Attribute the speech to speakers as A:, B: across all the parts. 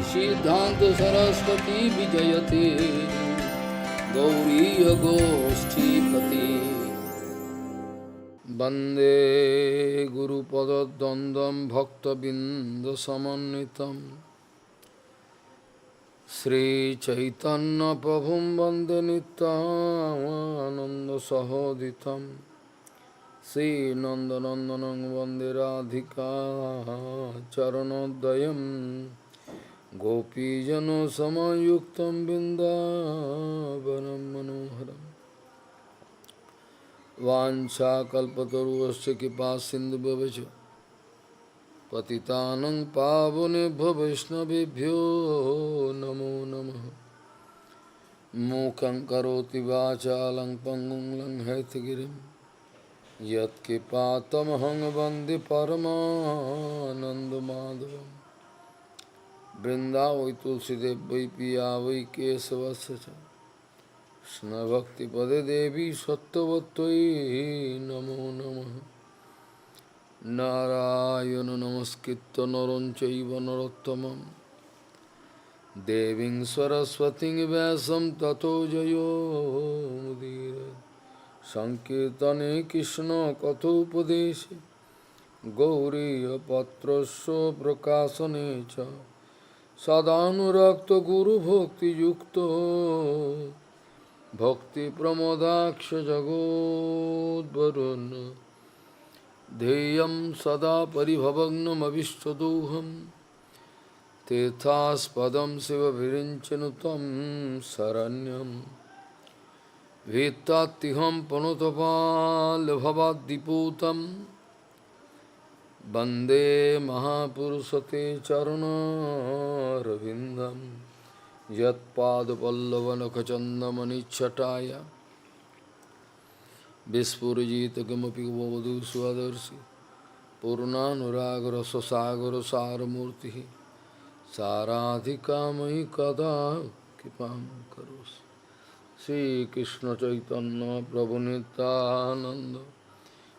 A: Siddhanta Saraswati Vijayate Gauriya Goshtipati Bande Guru Pada Dandam Bhakta Binda Samanitam Sri Chaitanya Prabhum Bande Nityananda Sahoditam Sri Nandanandanang Bande Radhika Charanodayam Gopijano Samayuktam Bindavanam Manoharam Vancha Kalpataruvasya Kipa Sindhu Bhavacha Patitanang Pavunebhyo Vaishnavebhyo Namo Namaha Mukhaṁ Karoti Vācālaṁ Pangum Laṁ Haithagirim Yat Kipatamahang Vande Paramananda Madhavam Vrindavai Tulsidev Vai Piya Vai Kesavasya Krishna Bhakti Pade Devi Sattvatvai Namo Namaha Narayana Namaskritta Naram Chaiva Narottamam Deving Saraswating Vyasam Tato Jayo Mudira Sankirtane Krishna Kathopadeshe Gauriya Patrasya Prakasane Cha Sadhanurakta Guru Bhakti Yukta Bhakti Pramodaksha Jagodvaruna Deyam Sada Paribhavagnam Avishtadoham Tethas Padam Siva Virinchanutam Saranyam Vetatiham Panutapal Bhavadiputam Bande Mahapurusate Charana Ravindam Yat Pada Pallavana Kachandamani Chataya Vispurajita Gamapi Vavadu Swadarsi Purnanuragra Sasagara Saramurti Saradhika Mai Kada Kipam Karos Sri Krishna Chaitanya Prabhu Nityananda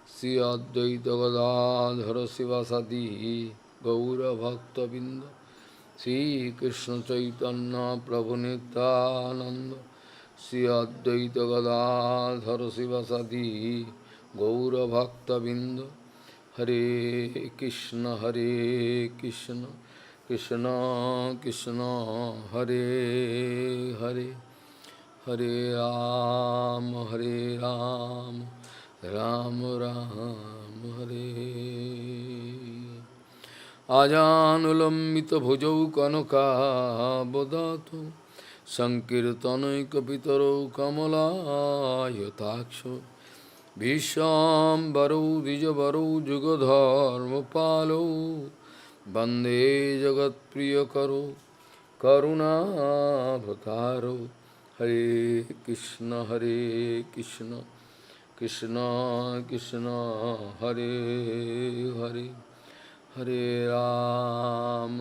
A: Sri Advaita Gadadhara Sivasadi Gaura Bhakta Binda Sri Krishna Chaitanya Prabhu Nityananda Sri Advaita Gadadhara Sivasadi Gaura Bhakta Binda Hare Krishna Krishna Krishna Hare Hare Hare Ram Ram Ram Hare Ajanulambita bhujau kanaka bodhato Sankirtanaikapitaro kamala yataksho Vishambaro dijabaro jugadharma palo Bande jagat priyakaro karuna bhataro Hare Krishna Krishna Krishna Hare Hare Hare Ram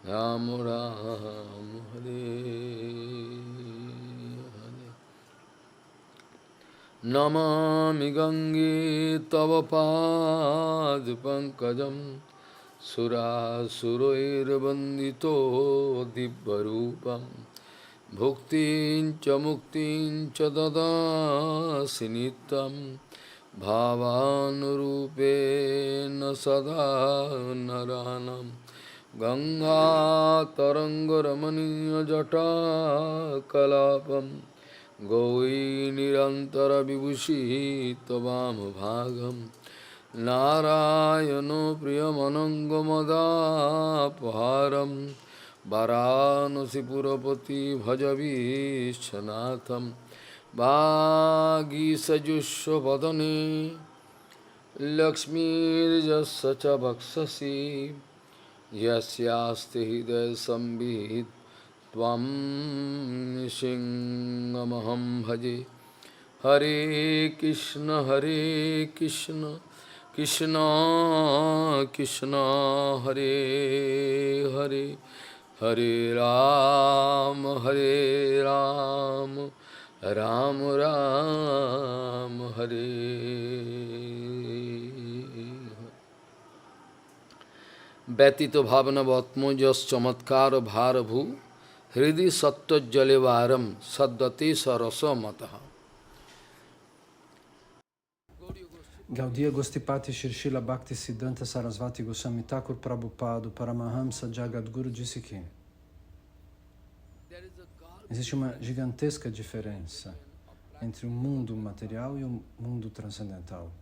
A: Ram Ram Hare Hare Namami Gange Tava Pad Pankajam Sura Suroirabandito Dibbarupam Bhuktin cha muktin cha dada sinitam Bhavanurupena sada naranam Ganga tarangaramaniya jata kalapam Gauri nirantara vibhushi tavam bhagam Narayano priyamanangamadapaharam Varanasi Purapati Bhajavishanatham Bhagi Sajusha Vadane Lakshmi Jasacha Bhaksasi Yasyasti Hidaya Sambhid Tvam Nishingamaham Bhaje Hare Krishna Krishna Krishna Hare Hare Hare Ram Ram Ram Hare Betito bhavana vatmojas chamatkara bharabhu Hridi sattva jalevaram saddati sarasa mataha.
B: Gaudiya Gostipati Shri Bhakti Siddhanta Sarasvati Goswami Thakur Prabhupada Paramahamsa Jagadguru disse que existe uma gigantesca diferença entre o mundo material e o mundo transcendental.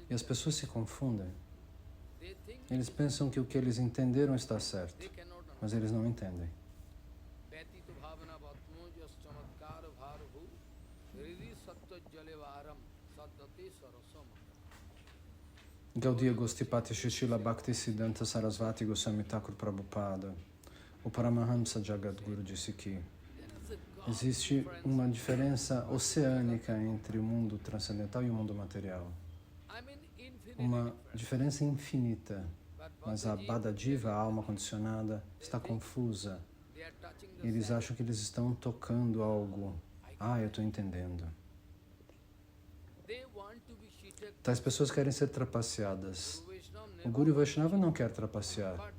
B: E as pessoas se confundem. Eles pensam que o que eles entenderam está certo, mas eles não entendem. Gaudiya Gostipati Shri Bhakti Siddhanta Sarasvati Goswami Thakur Prabhupada, o Paramahamsa Jagadguru disse que existe uma diferença oceânica entre o mundo transcendental e o mundo material. Uma diferença infinita, mas a Bhadadiva, a alma condicionada, está confusa. Eles acham que eles estão tocando algo. Eu estou entendendo. Tais pessoas querem ser trapaceadas. O Guru Vaishnava não quer trapacear,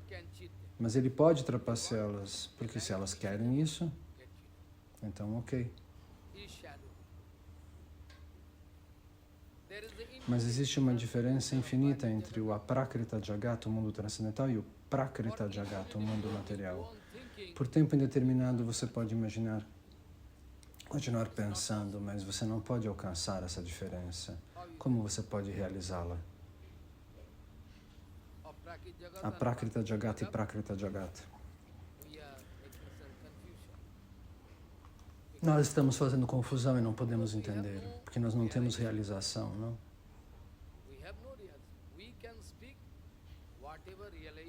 B: mas ele pode trapaceá-las, porque se elas querem isso, então ok. Mas existe uma diferença infinita entre o Aprakrita Jagata, o mundo transcendental, e o Prakrita Jagata, o mundo material. Por tempo indeterminado você pode imaginar, continuar pensando, mas você não pode alcançar essa diferença. Como você pode realizá-la? Aprakrita Jagata e Prakrita Jagata. Nós estamos fazendo confusão e não podemos entender, porque nós não temos realização, não?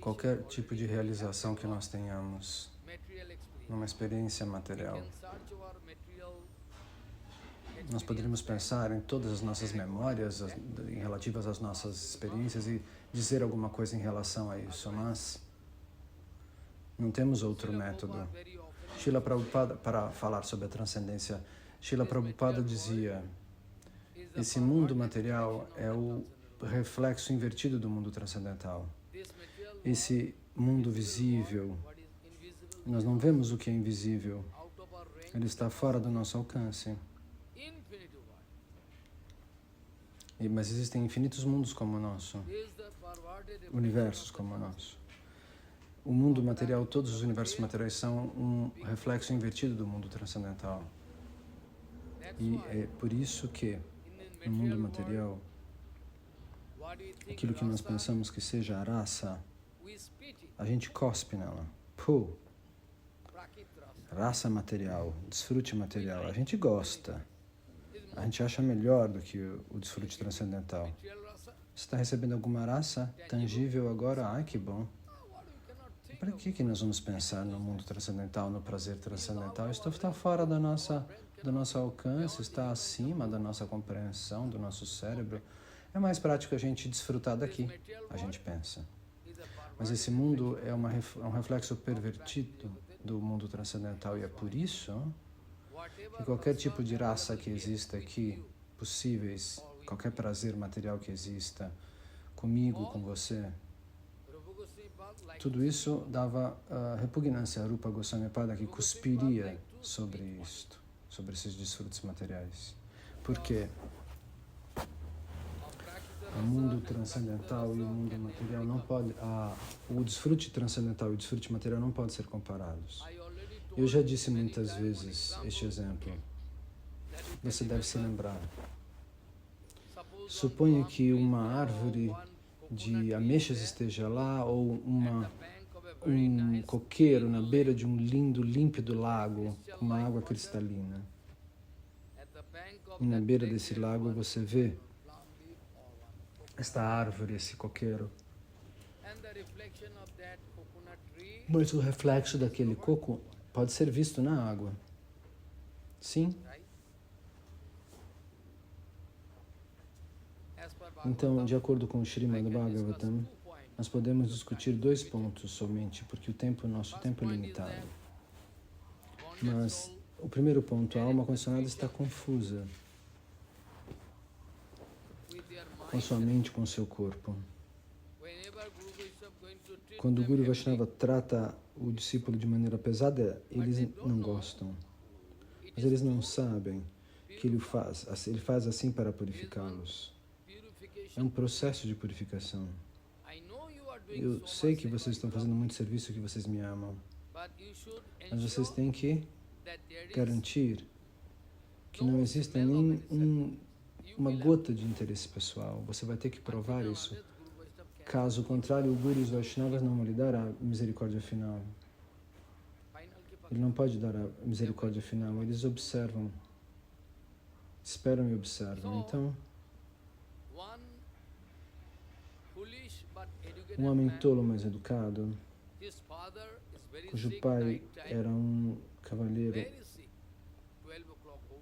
B: Qualquer tipo de realização que nós tenhamos numa experiência material, nós poderíamos pensar em todas as nossas memórias relativas às nossas experiências e dizer alguma coisa em relação a isso, mas não temos outro método. Srila Prabhupada, para falar sobre a transcendência, Srila Prabhupada dizia: esse mundo material é o reflexo invertido do mundo transcendental. Esse mundo visível, nós não vemos o que é invisível, ele está fora do nosso alcance. Mas existem infinitos mundos como o nosso, universos como o nosso. O mundo material, todos os universos materiais são um reflexo invertido do mundo transcendental. E é por isso que, no mundo material, aquilo que nós pensamos que seja a raça, a gente cospe nela. Raça material, desfrute material, a gente gosta. A gente acha melhor do que o desfrute transcendental. Você está recebendo alguma raça tangível agora? Que bom. Para que nós vamos pensar no mundo transcendental, no prazer transcendental? Isso está fora do nosso alcance, está acima da nossa compreensão, do nosso cérebro. É mais prático a gente desfrutar daqui, a gente pensa. Mas esse mundo é um reflexo pervertido do mundo transcendental e é por isso que qualquer tipo de raça que exista aqui, possíveis, qualquer prazer material que exista, comigo, com você, tudo isso dava repugnância a Rupa Goswami Pada, que cuspiria sobre isto, sobre esses desfrutos materiais. Por quê? O mundo transcendental e o mundo material não pode, o desfrute transcendental e o desfrute material não podem ser comparados. Eu já disse muitas vezes este exemplo. Você deve se lembrar. Suponha que uma árvore de ameixas esteja lá, ou um coqueiro na beira de um lindo, límpido lago, com uma água cristalina. E na beira desse lago você vê esta árvore, esse coqueiro. Mas o reflexo daquele coco pode ser visto na água. Sim. Então, de acordo com o Srimad Bhagavatam, nós podemos discutir 2 pontos somente, porque nosso tempo é limitado. Mas o primeiro ponto, a alma condicionada está confusa com sua mente, com seu corpo. Quando o Guru Vaishnava trata o discípulo de maneira pesada, eles não gostam. Mas eles não sabem que ele faz assim para purificá-los. É um processo de purificação. Eu sei que vocês estão fazendo muito serviço, que vocês me amam. Mas vocês têm que garantir que não exista nem uma gota de interesse pessoal. Você vai ter que provar isso. Caso contrário, o Guru e os Vaishnavas não vão lhe dar a misericórdia final. Ele não pode dar a misericórdia final. Eles observam, esperam e observam. Então, um homem tolo, mas educado, cujo pai era um cavalheiro,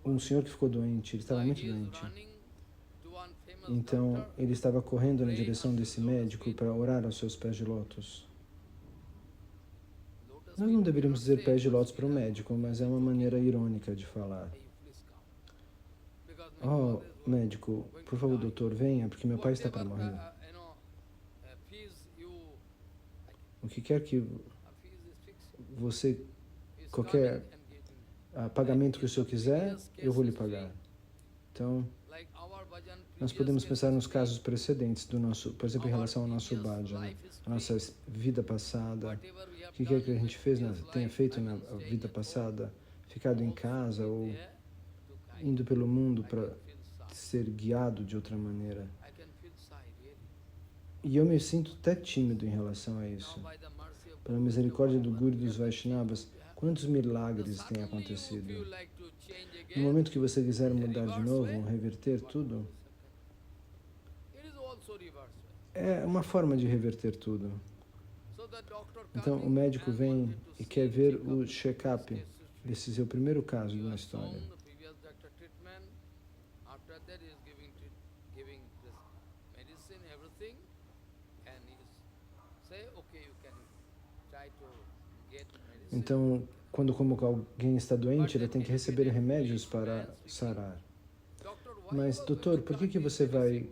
B: um senhor que ficou doente, ele estava muito doente. Então, ele estava correndo na direção desse médico para orar aos seus pés de lótus. Nós não deveríamos dizer pés de lótus para o médico, mas é uma maneira irônica de falar. Oh, médico, por favor, doutor, venha, porque meu pai está para morrer. O que quer que você, qualquer pagamento que o senhor quiser, eu vou lhe pagar. Então, nós podemos pensar nos casos precedentes do nosso, por exemplo, em relação ao nosso bhajana, a nossa vida passada, o que quer que a gente tenha feito na vida passada, ficado em casa ou indo pelo mundo para ser guiado de outra maneira. E eu me sinto até tímido em relação a isso. Pela misericórdia do Guru e dos Vaishnavas, quantos milagres têm acontecido? No momento que você quiser mudar de novo, reverter tudo, é uma forma de reverter tudo. Então, o médico vem e quer ver o check-up. Esse é o primeiro caso de uma história. Então, quando como alguém está doente, ele tem que receber remédios para sarar. Mas, doutor, por que você vai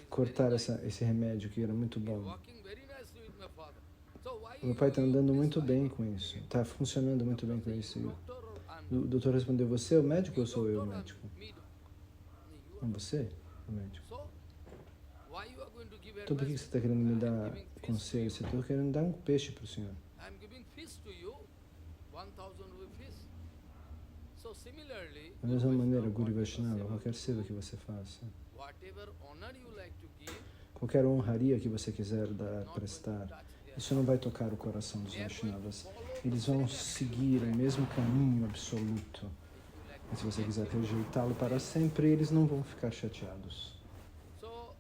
B: cortar esse remédio que era muito bom? Meu pai está andando muito bem com isso, está funcionando muito bem com isso. E o doutor respondeu, você é o médico ou sou eu o médico? Não, você é o médico. Então por que você está querendo me dar conselho? Você está querendo dar um peixe para o senhor. Da mesma maneira, Guru Vaishnava, qualquer seva que você faça, qualquer honraria que você quiser prestar, isso não vai tocar o coração dos Vaishnavas. Eles vão seguir o mesmo caminho absoluto. Mas se você quiser rejeitá-lo para sempre, eles não vão ficar chateados. Então,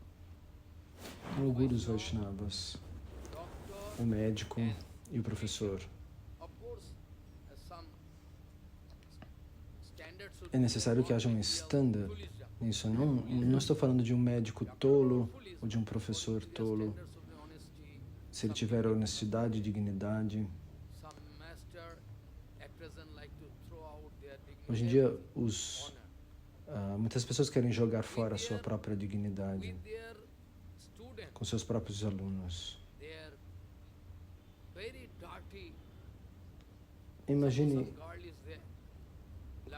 B: o Guru dos Vaishnavas, o médico e o professor. É necessário que haja um standard nisso. Não estou falando de um médico tolo ou de um professor tolo. Se ele tiver honestidade e dignidade. Hoje em dia, muitas pessoas querem jogar fora a sua própria dignidade com seus próprios alunos. Imagine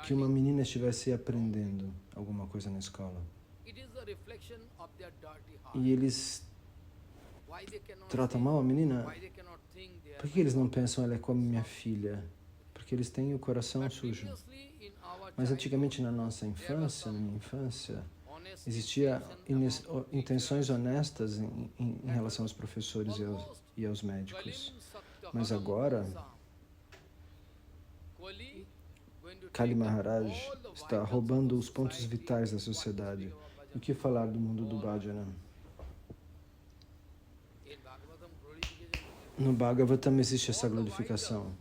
B: que uma menina estivesse aprendendo alguma coisa na escola e eles tratam mal a menina. Por que eles não pensam, ela é como minha filha? Porque eles têm o coração sujo. Mas antigamente na nossa infância, na minha infância, existia intenções honestas em relação aos professores e aos médicos. Mas agora, Kali Maharaj está roubando os pontos vitais da sociedade. O que falar do mundo do bhajana? No Bhagavatam existe essa glorificação.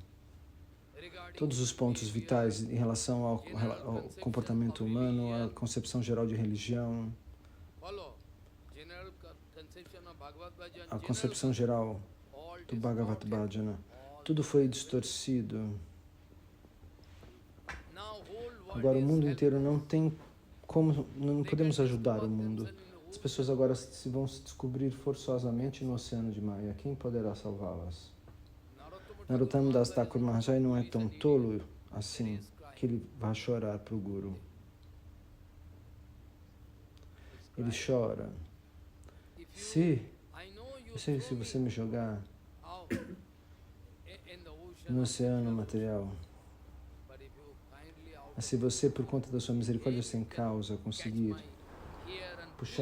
B: Todos os pontos vitais em relação ao comportamento humano, a concepção geral de religião, a concepção geral do Bhagavad Bhajana, tudo foi distorcido. Agora o mundo inteiro não tem como, não podemos ajudar o mundo. As pessoas agora vão se descobrir forçosamente no oceano de Maya. Quem poderá salvá-las? Narottama Das Thakur Maharaji não é tão tolo assim que ele vai chorar para o Guru. Ele chora. Eu sei que se você me jogar no oceano material, mas se você, por conta da sua misericórdia sem causa, conseguir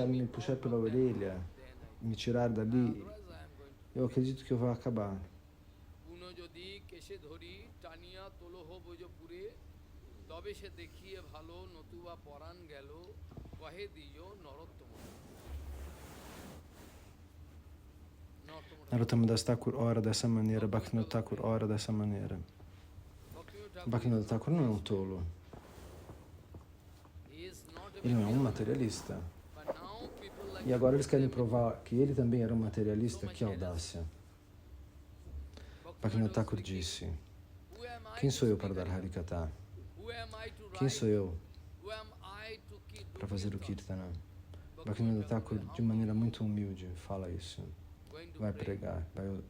B: me puxar pela orelha, me tirar dali, eu acredito que eu vou acabar. Narottama Das Thakur ora dessa maneira, Bhaktivinoda Thakur ora dessa maneira. Bhaktivinoda Thakur não é um tolo. Ele não é um materialista. E agora eles querem provar que ele também era um materialista. Que audácia. Bhaktivinoda Thakur disse: quem sou eu para dar Harikatha? Quem sou eu para fazer o Kirtana? Bhaktivinoda Thakur, de maneira muito humilde, fala isso. Vai pregar,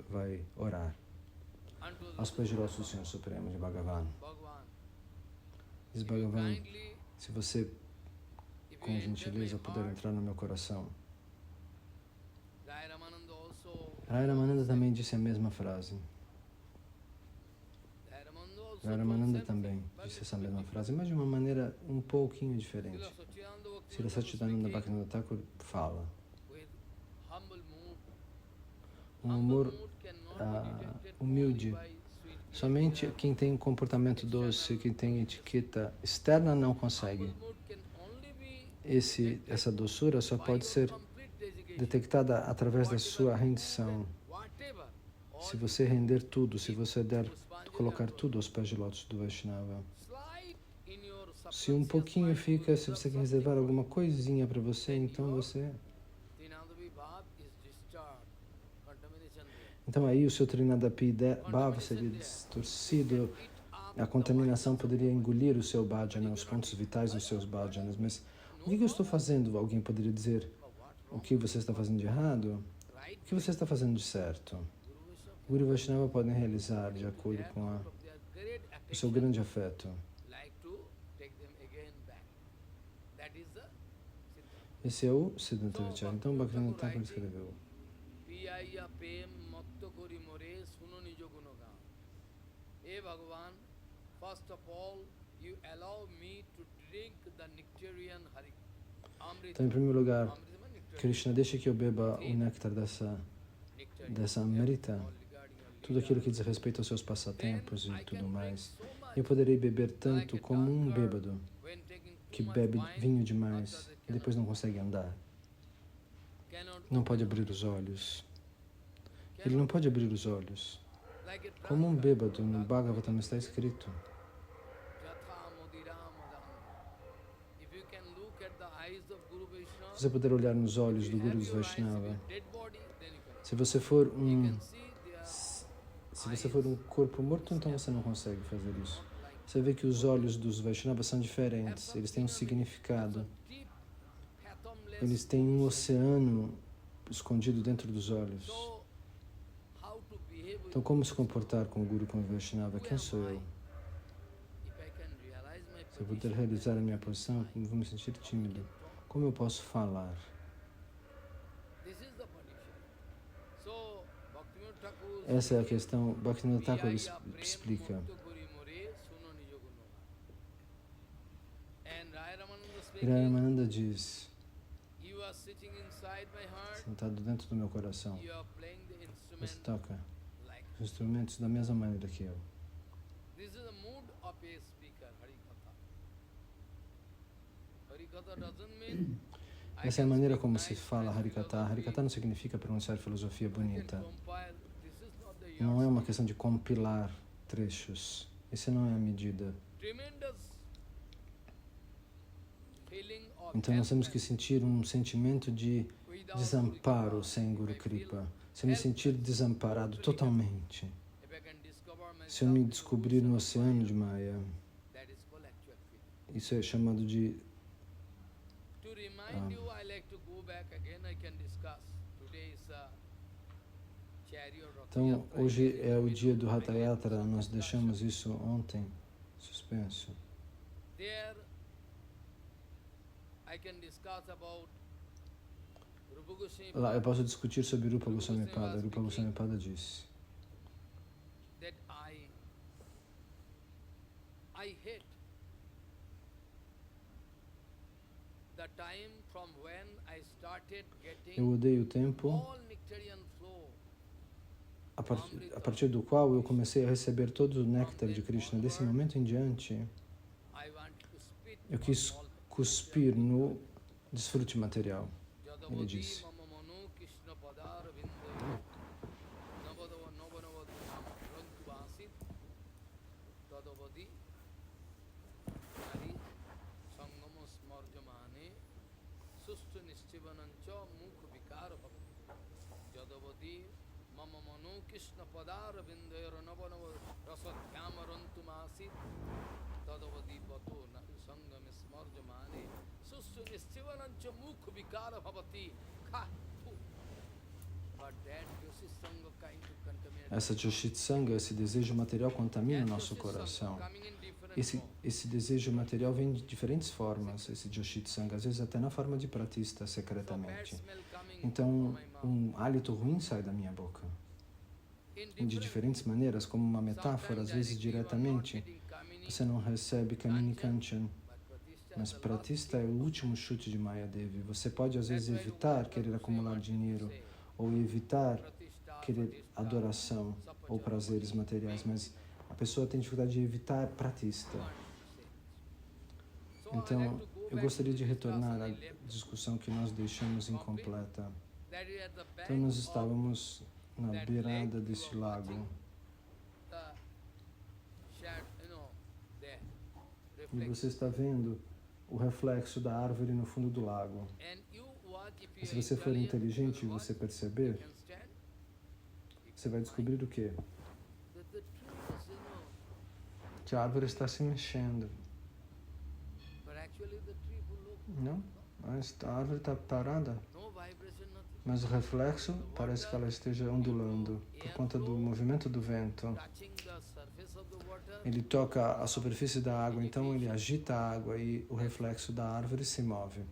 B: vai orar aos pés direitos do Senhor Supremo de Bhagavan. Diz Bhagavan, se você, com gentileza, puder entrar no meu coração. Rai Ramananda também disse a mesma frase. Rai Ramananda também disse essa mesma frase, mas de uma maneira um pouquinho diferente. Srila Satchidananda Bhaktivinoda Thakur fala. Um humor humilde. Somente quem tem um comportamento doce, quem tem etiqueta externa não consegue. Essa doçura só pode ser detectada através da sua rendição. Se você render tudo, se você colocar tudo aos pés de lótus do Vaishnava. Se um pouquinho fica, se você quer reservar alguma coisinha para você, então você... Então aí o seu Trinadapi Bhava seria distorcido, a contaminação poderia engolir o seu bhajana, os pontos vitais dos seus bhajanas. Mas o que eu estou fazendo? Alguém poderia dizer o que você está fazendo de errado? O que você está fazendo de certo? O Guru Vaishnava podem realizar de acordo com o seu grande afeto. Esse é o Siddhanta Vichara. Então Bhaktivinoda Thakur escreveu. Então, em primeiro lugar, Krishna, deixa que eu beba o néctar dessa Amrita, tudo aquilo que diz respeito aos seus passatempos e tudo mais. Eu poderei beber tanto como um bêbado que bebe vinho demais e depois não consegue andar. Não pode abrir os olhos. Ele não pode abrir os olhos. Como um bêbado, no Bhagavatam está escrito. Se você puder olhar nos olhos do Guru Vaishnava, se você for um corpo morto, então você não consegue fazer isso. Você vê que os olhos dos Vaishnavas são diferentes, eles têm um significado. Eles têm um oceano escondido dentro dos olhos. Então, como se comportar com o Guru, com o Vaishnava? Quem sou eu? Se eu puder realizar a minha posição, eu vou me sentir tímido. Como eu posso falar? Essa é a questão. Bhaktivinoda Thakur explica. Rai Ramananda diz: sentado dentro do meu coração, você toca os instrumentos da mesma maneira que eu. Essa é a maneira como se fala Harikatha. Harikatha não significa pronunciar filosofia bonita. Não é uma questão de compilar trechos. Essa não é a medida. Então nós temos que sentir um sentimento de desamparo sem Guru Kripa. Se eu me sentir desamparado totalmente, se eu me descobrir no oceano de Maya, isso é chamado de Então, hoje é o dia do Ratha Yatra, nós deixamos isso ontem suspenso. Lá eu posso discutir sobre Rupa Goswami Pada. Rupa Goswami Pada disse: eu odeio o tempo a partir do qual eu comecei a receber todo o néctar de Krishna. Desse momento em diante, eu quis cuspir no desfrute material. Ele disse. Essa Joshit Sangha, esse desejo material contamina o nosso coração. Esse desejo material vem de diferentes formas, esse Joshit Sangha, às vezes até na forma de pratista, secretamente. Então, um hálito ruim sai da minha boca. De diferentes maneiras, como uma metáfora, às vezes diretamente. Você não recebe Kamini Kanchan, mas pratista é o último chute de Mayadevi. Você pode, às vezes, evitar querer acumular dinheiro, ou evitar querer adoração ou prazeres materiais, mas a pessoa tem dificuldade de evitar pratista. Então, eu gostaria de retornar à discussão que nós deixamos incompleta. Então, nós estávamos na beirada desse lago. E você está vendo o reflexo da árvore no fundo do lago. E se você for inteligente e você perceber, você vai descobrir o quê? Que a árvore está se mexendo. Não? Mas a árvore está parada. Mas o reflexo parece que ela esteja ondulando por conta do movimento do vento. Ele toca a superfície da água, então ele agita a água e o reflexo da árvore se move.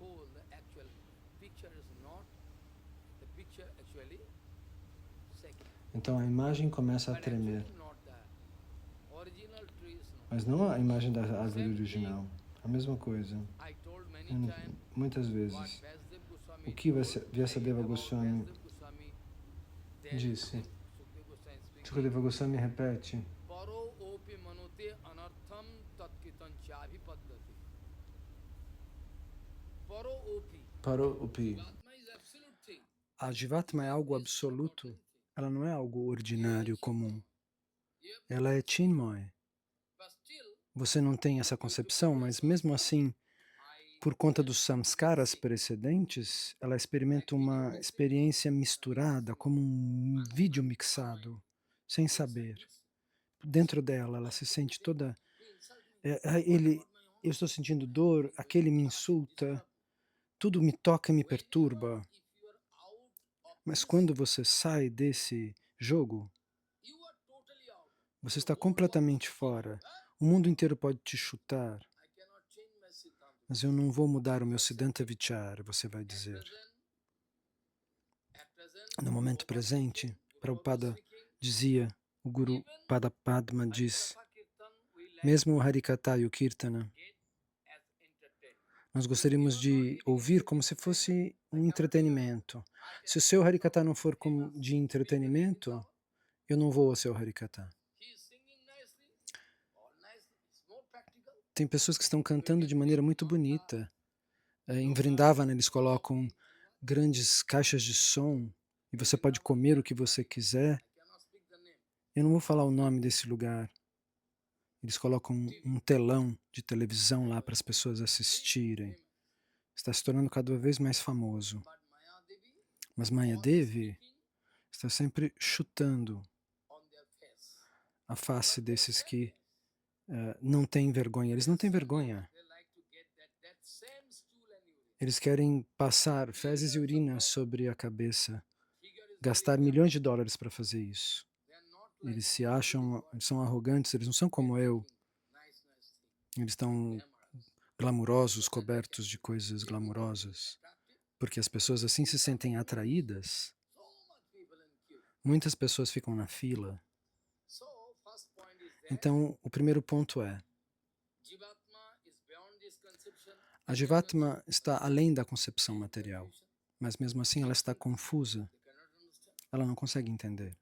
B: Então a imagem começa a tremer. Mas não a imagem da árvore original. A mesma coisa. Muitas vezes. O que Vyasadeva Goswami disse? Shukadeva Goswami repete. Paro Upi. A Jivatma é algo absoluto. Ela não é algo ordinário, comum. Ela é Chinmoy. Você não tem essa concepção, mas mesmo assim, por conta dos samskaras precedentes, ela experimenta uma experiência misturada, como um vídeo mixado, sem saber. Dentro dela, ela se sente toda... eu estou sentindo dor, aquele me insulta, tudo me toca e me perturba. Mas quando você sai desse jogo, você está completamente fora. O mundo inteiro pode te chutar. Mas eu não vou mudar o meu Siddhanta Vichara, você vai dizer. No momento presente, Prabhupada dizia, o Guru Pada Padma diz, mesmo o Harikata e o Kirtana, nós gostaríamos de ouvir como se fosse um entretenimento. Se o seu Harikata não for de entretenimento, eu não vou ao seu Harikata. Tem pessoas que estão cantando de maneira muito bonita. Em Vrindavan eles colocam grandes caixas de som e você pode comer o que você quiser. Eu não vou falar o nome desse lugar. Eles colocam um telão de televisão lá para as pessoas assistirem. Está se tornando cada vez mais famoso. Mas Mayadevi está sempre chutando a face desses que não têm vergonha. Eles não têm vergonha. Eles querem passar fezes e urina sobre a cabeça gastar milhões de dólares para fazer isso. Eles se acham, eles são arrogantes, eles não são como eu. Eles estão glamurosos, cobertos de coisas glamurosas. Porque as pessoas assim se sentem atraídas. Muitas pessoas ficam na fila. Então, o primeiro ponto é, a Jivatma está além da concepção material, mas mesmo assim ela está confusa. Ela não consegue entender.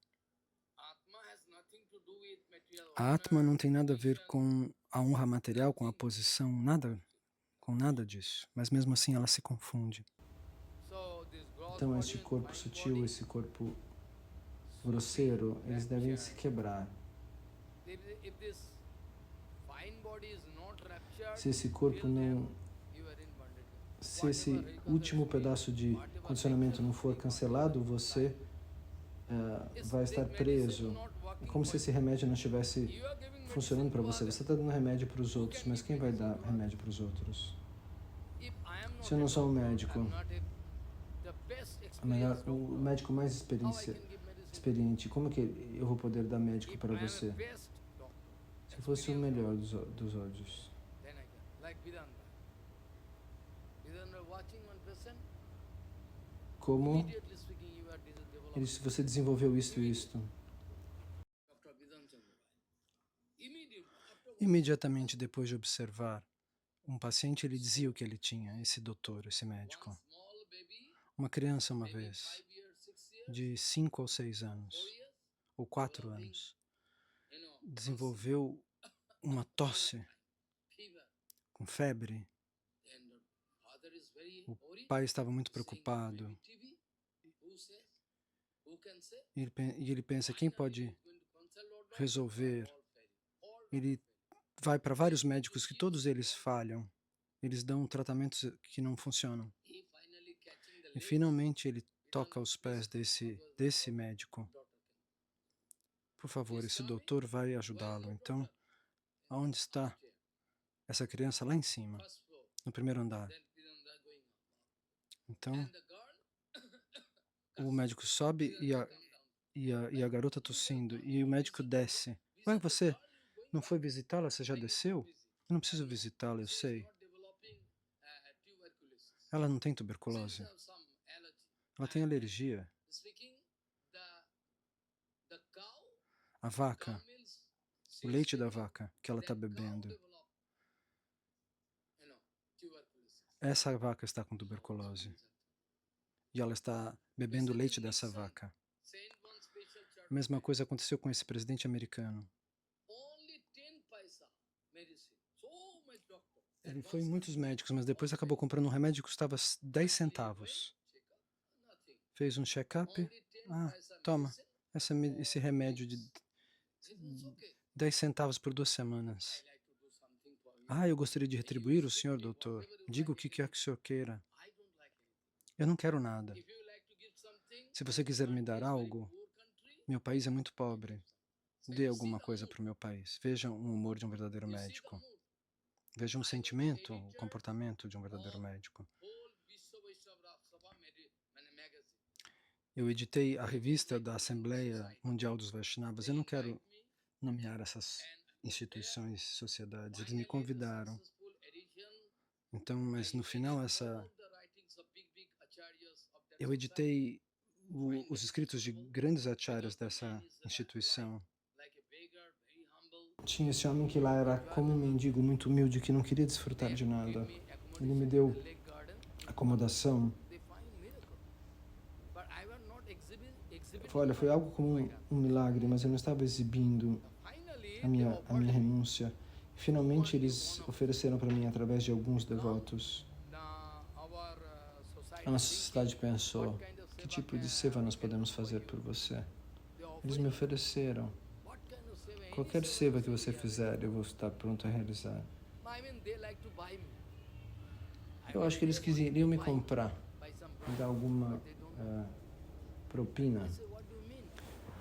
B: A Atma não tem nada a ver com a honra material, com a posição, nada, com nada disso. Mas mesmo assim ela se confunde. Então este corpo sutil, esse corpo grosseiro, eles devem se quebrar. Se esse corpo não... Se esse último pedaço de condicionamento não for cancelado, você vai estar preso. É como se esse remédio não estivesse funcionando para você. Você está dando remédio para os outros, mas quem vai dar remédio para os outros? Se eu não sou um médico, o médico mais experiente, como que eu vou poder dar médico para você? Se eu fosse o melhor dos ódios. Como você desenvolveu isto e isto? Imediatamente depois de observar um paciente, ele dizia o que ele tinha, esse doutor, esse médico. Uma criança, uma vez, de 5 ou 6 anos, ou 4 anos, desenvolveu uma tosse com febre. O pai estava muito preocupado. E ele pensa, quem pode resolver? Ele vai para vários médicos que todos eles falham. Eles dão tratamentos que não funcionam. E finalmente ele toca aos pés desse médico. Por favor, esse doutor vai ajudá-lo. Então, aonde está essa criança? Lá em cima, no primeiro andar. Então, o médico sobe e a garota tossindo, e o médico desce. Ué, você não foi visitá-la? Você já desceu? Eu não preciso visitá-la, eu sei. Ela não tem tuberculose. Ela tem alergia. A vaca, o leite da vaca que ela está bebendo. Essa vaca está com tuberculose. E ela está bebendo o leite dessa vaca. A mesma coisa aconteceu com esse presidente americano. Ele foi em muitos médicos, mas depois acabou comprando um remédio que custava 10 centavos. Fez um check-up. Ah, toma, esse remédio de 10 centavos por 2 semanas. Ah, eu gostaria de retribuir o senhor, doutor. Diga o que quer que o senhor queira. Eu não quero nada. Se você quiser me dar algo, meu país é muito pobre. Dê alguma coisa para o meu país. Veja o humor de um verdadeiro médico. Veja um sentimento, o comportamento de um verdadeiro médico. Eu editei a revista da Assembleia Mundial dos Vaishnavas. Eu não quero nomear essas instituições, sociedades. Eles me convidaram. Então, mas no final, eu editei os escritos de grandes acharyas dessa instituição. Tinha esse homem que lá era como um mendigo muito humilde que não queria desfrutar de nada. Ele me deu acomodação. Olha, foi algo como um milagre, mas eu não estava exibindo a minha renúncia. Finalmente eles ofereceram para mim, através de alguns devotos. A nossa sociedade pensou, que tipo de seva nós podemos fazer por você? Eles me ofereceram. Qualquer seva que você fizer, eu vou estar pronto a realizar. Eu acho que eles queriam me comprar, me dar alguma propina.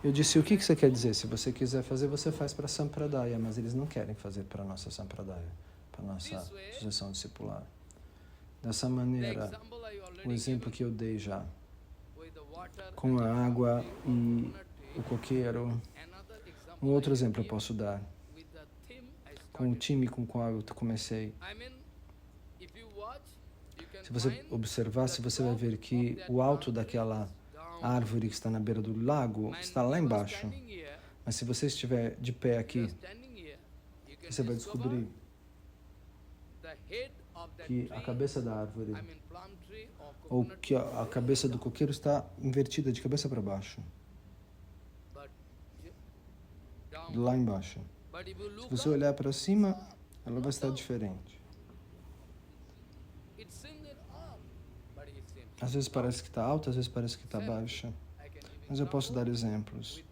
B: Eu disse, o que você quer dizer? Se você quiser fazer, você faz para a Sampradaya, mas eles não querem fazer para a nossa Sampradaya, para a nossa sucessão discipular. Dessa maneira, o exemplo que eu dei já, com a água e o coqueiro. Um outro exemplo eu posso dar, com o time com o qual eu comecei. Se você observar, você vai ver que o alto daquela árvore que está na beira do lago está lá embaixo. Mas se você estiver de pé aqui, você vai descobrir que a cabeça da árvore, ou que a cabeça do coqueiro está invertida de cabeça para baixo. Lá embaixo. Se você olhar para cima, ela vai estar diferente. Às vezes parece que está alta, às vezes parece que está baixa. Mas eu posso dar exemplos.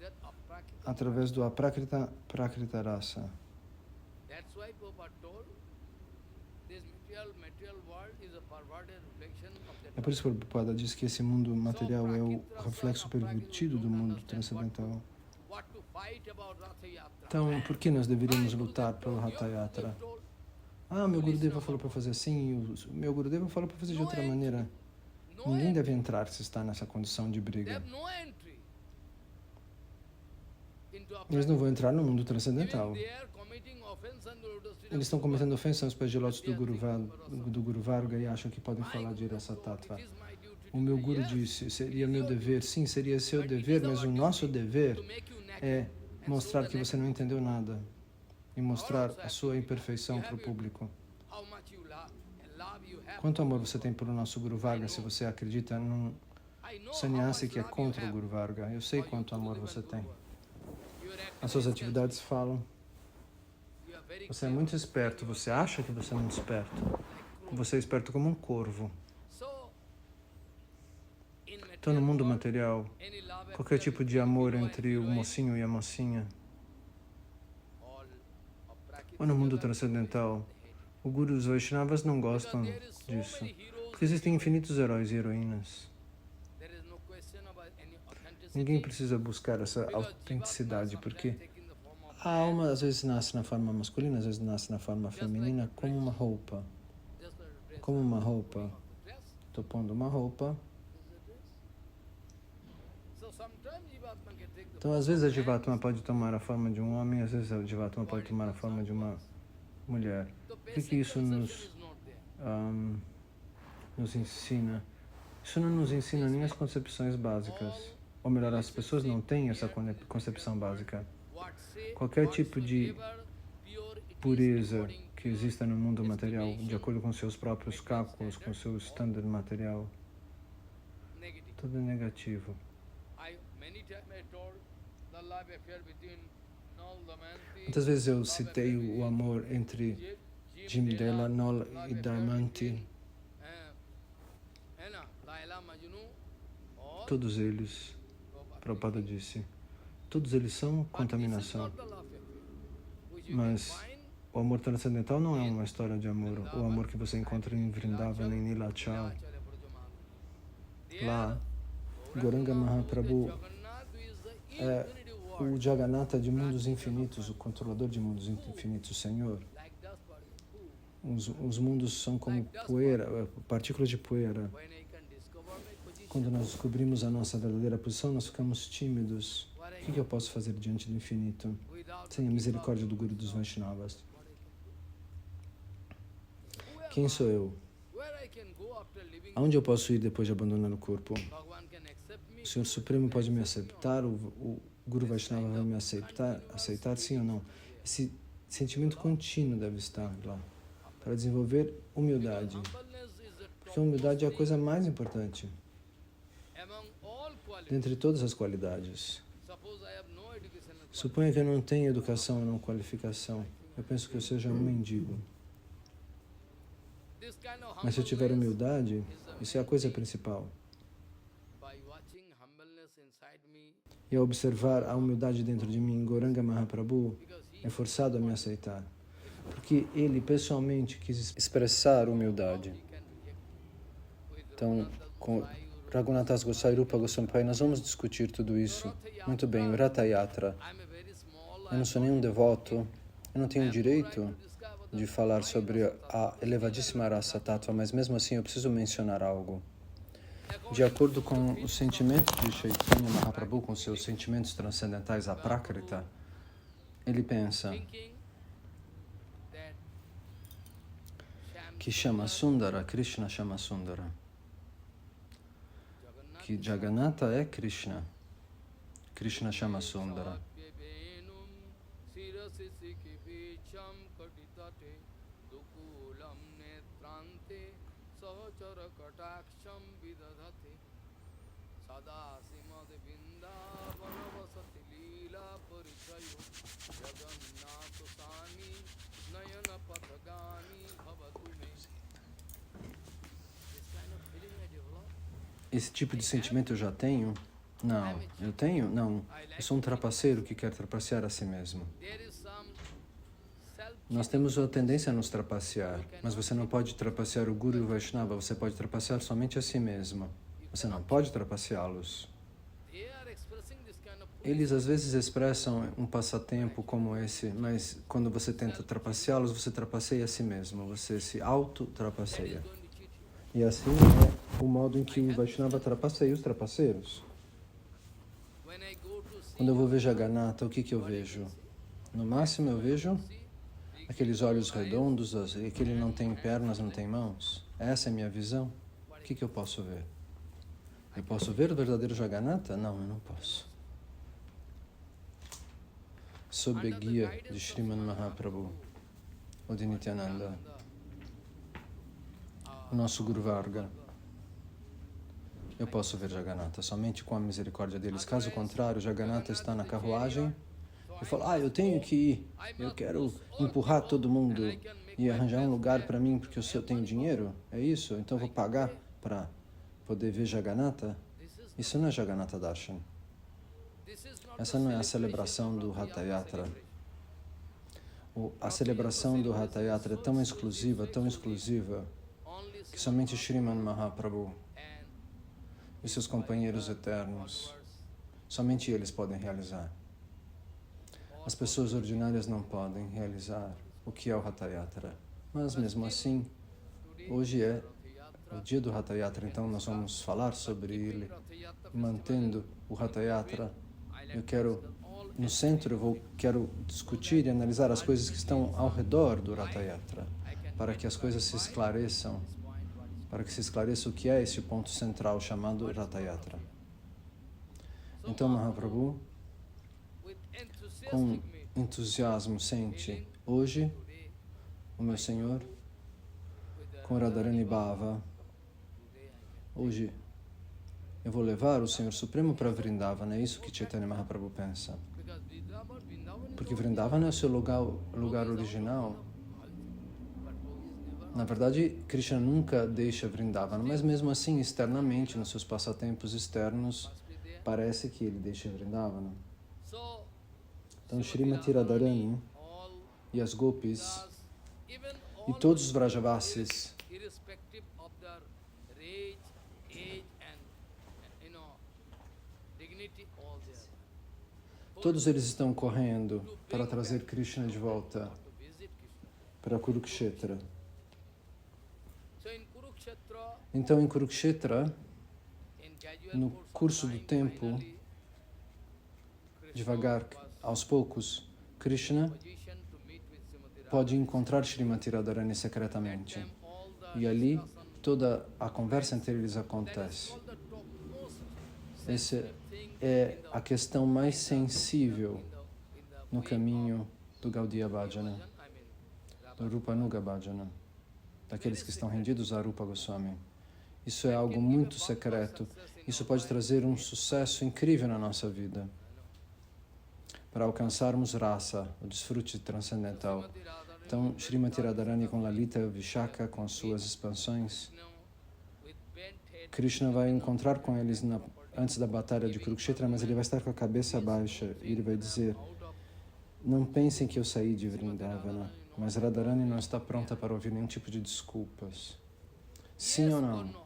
B: Através do Aprakrita Prakrita Rasa. É por isso que o Prabhupada diz que esse mundo material é o reflexo pervertido do mundo transcendental. Então, por que nós deveríamos lutar pelo Ratha Yatra? Ah, meu Gurudeva falou para fazer assim, o meu Gurudeva falou para fazer de outra maneira. Ninguém deve entrar se está nessa condição de briga. Eles não vão entrar no mundo transcendental. Eles estão cometendo ofensa aos pés de lótus do Guru Varga e acham que podem falar de Rasa Tattva. O meu Guru disse, seria meu dever. Sim, seria seu dever, mas o nosso dever é mostrar que você não entendeu nada e mostrar a sua imperfeição para o público. Quanto amor você tem pelo nosso Guru Varga se você acredita num sannyasi que é contra o Guru Varga? Eu sei quanto amor você tem. As suas atividades falam. Você é muito esperto. Você acha que você é muito esperto. Você é esperto como um corvo. Então, no mundo material, qualquer tipo de amor entre o mocinho e a mocinha, ou no mundo transcendental, o Guru e os Vaishnavas não gostam disso, porque existem infinitos heróis e heroínas. Ninguém precisa buscar essa autenticidade, porque a alma às vezes nasce na forma masculina, às vezes nasce na forma feminina, como uma roupa. Como uma roupa. Estou pondo uma roupa. Então, às vezes a Jivatma pode tomar a forma de um homem, às vezes a Jivatma pode tomar a forma de uma mulher. Por que isso nos ensina? Isso não nos ensina nem as concepções básicas. Ou melhor, as pessoas não têm essa concepção básica. Qualquer tipo de pureza que exista no mundo material, de acordo com seus próprios cálculos, com seu standard material, tudo é negativo. Muitas vezes eu citei o amor entre Jimdela, Nol e Damayanti. Todos eles, Prabhupada disse, todos eles são contaminação. Mas o amor transcendental não é uma história de amor. O amor que você encontra em Vrindavan, em Nilachal. Lá, Gauranga Mahaprabhu é o Jagannatha de mundos infinitos, o controlador de mundos infinitos, o Senhor. Os mundos são como poeira, partículas de poeira. Quando nós descobrimos a nossa verdadeira posição, nós ficamos tímidos. O que eu posso fazer diante do infinito? Sem a misericórdia do Guru dos Vaishnavas. Quem sou eu? Aonde eu posso ir depois de abandonar o corpo? O Senhor Supremo pode me aceitar? O Guru Vaishnava vai me aceitar sim ou não? Esse sentimento contínuo deve estar lá, para desenvolver humildade. Porque a humildade é a coisa mais importante, dentre todas as qualidades. Suponha que eu não tenha educação ou não qualificação. Eu penso que eu seja um mendigo. Mas se eu tiver humildade, isso é a coisa principal. E ao observar a humildade dentro de mim, Gauranga Mahaprabhu é forçado a me aceitar. Porque ele pessoalmente quis expressar humildade. Então, com Raghunathas Gosai e Rupa Goswami Pai, nós vamos discutir tudo isso. Muito bem, o Ratha Yatra. Eu não sou nenhum devoto, eu não tenho direito de falar sobre a elevadíssima Rasa Tattva, mas mesmo assim eu preciso mencionar algo. De acordo com os sentimentos de Chaitanya Mahaprabhu, com seus sentimentos transcendentais, a Prakrita, ele pensa que chama Sundara, Krishna chama Sundara, que Jagannatha é Krishna, Krishna chama Sundara. Esse tipo de sentimento eu já tenho? Não. Eu tenho? Não. Eu sou um trapaceiro que quer trapacear a si mesmo. Nós temos a tendência a nos trapacear, mas você não pode trapacear o Guru e o Vaishnava, você pode trapacear somente a si mesmo. Você não pode trapaceá-los. Eles às vezes expressam um passatempo como esse, mas quando você tenta trapaceá-los, você trapaceia a si mesmo, você se auto-trapaceia. E assim é o modo em que o Vaishnava trapaceia os trapaceiros. Quando eu vou ver Jagannatha, o que eu vejo? No máximo eu vejo aqueles olhos redondos, e que ele não tem pernas, não tem mãos. Essa é a minha visão. O que eu posso ver? Eu posso ver o verdadeiro Jagannatha? Não, eu não posso. Sob a guia de Sriman Mahaprabhu, ou de Nityananda, o nosso Guru Varga, eu posso ver Jagannatha somente com a misericórdia deles. Caso contrário, Jagannatha está na carruagem e fala, eu tenho que ir, eu quero empurrar todo mundo e arranjar um lugar para mim porque eu tenho dinheiro, é isso? Então eu vou pagar para poder ver Jagannatha? Isso não é Jagannatha Darshan. Essa não é a celebração do Ratha Yatra. A celebração do Ratha Yatra é tão exclusiva, que somente Sriman Mahaprabhu e seus companheiros eternos, somente eles podem realizar. As pessoas ordinárias não podem realizar o que é o Ratha Yatra. Mas mesmo assim, hoje é o dia do Ratha Yatra, então nós vamos falar sobre ele, mantendo o Ratha Yatra. No centro, quero discutir e analisar as coisas que estão ao redor do Ratha Yatra, para que as coisas se esclareçam, para que se esclareça o que é esse ponto central chamado Ratha Yatra. Então Mahaprabhu, com entusiasmo, sente, hoje, o meu Senhor, com Radharani Bhava, hoje eu vou levar o Senhor Supremo para Vrindavana, é isso que Chaitanya Mahaprabhu pensa. Porque Vrindavana é o seu lugar original. Na verdade, Krishna nunca deixa Vrindavana, mas mesmo assim, externamente, nos seus passatempos externos, parece que ele deixa Vrindavana. Então, Srimati Radharani e as Gopis e todos os Vrajavasis, todos eles estão correndo para trazer Krishna de volta para Kurukshetra. Então, em Kurukshetra, no curso do tempo, devagar, aos poucos, Krishna pode encontrar Srimati Radharani secretamente. E ali, toda a conversa entre eles acontece. Essa é a questão mais sensível no caminho do Gaudiya Bhajana, do Rupanuga Bhajana, daqueles que estão rendidos a Rupa Goswami. Isso é algo muito secreto. Isso pode trazer um sucesso incrível na nossa vida. Para alcançarmos rasa, o desfrute transcendental. Então, Srimati Radharani com Lalita Vishaka, com as suas expansões, Krishna vai encontrar com eles antes da batalha de Kurukshetra, mas ele vai estar com a cabeça baixa e ele vai dizer, não pensem que eu saí de Vrindavana, mas Radharani não está pronta para ouvir nenhum tipo de desculpas. Sim ou não?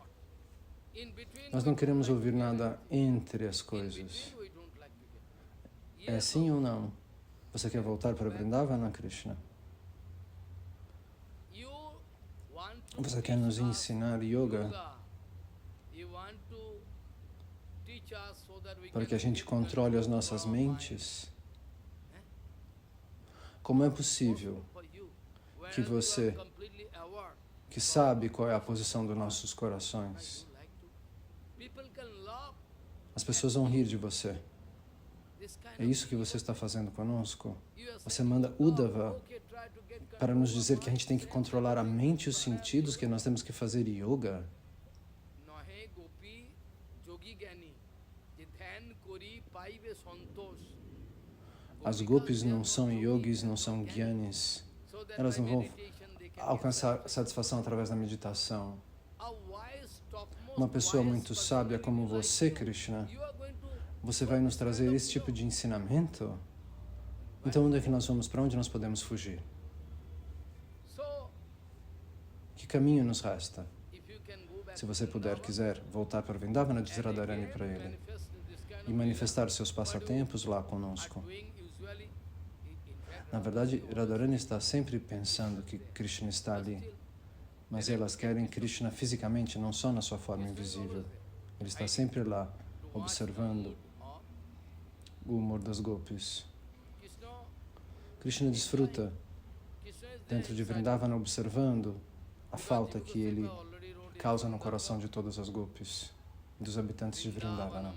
B: Nós não queremos ouvir nada entre as coisas. É sim ou não? Você quer voltar para Vrindavana, Krishna? Você quer nos ensinar yoga? para que a gente controle as nossas mentes. Como é possível que você, que sabe qual é a posição dos nossos corações, as pessoas vão rir de você. É isso que você está fazendo conosco? Você manda Uddhava para nos dizer que a gente tem que controlar a mente e os sentidos, que nós temos que fazer yoga? As gopis não são yogis, não são gyanis. Elas não vão alcançar satisfação através da meditação. Uma pessoa muito sábia como você, Krishna, você vai nos trazer esse tipo de ensinamento? Então, onde é que nós vamos? Para onde nós podemos fugir? Que caminho nos resta? Se você puder, quiser voltar para Vrindavana, diz Radharani para ele e manifestar seus passatempos lá conosco. Na verdade, Radharani está sempre pensando que Krishna está ali, mas elas querem Krishna fisicamente, não só na sua forma invisível. Ele está sempre lá, observando o humor das gopis. Krishna desfruta dentro de Vrindavana, observando a falta que ele causa no coração de todas as gopis, dos habitantes de Vrindavana.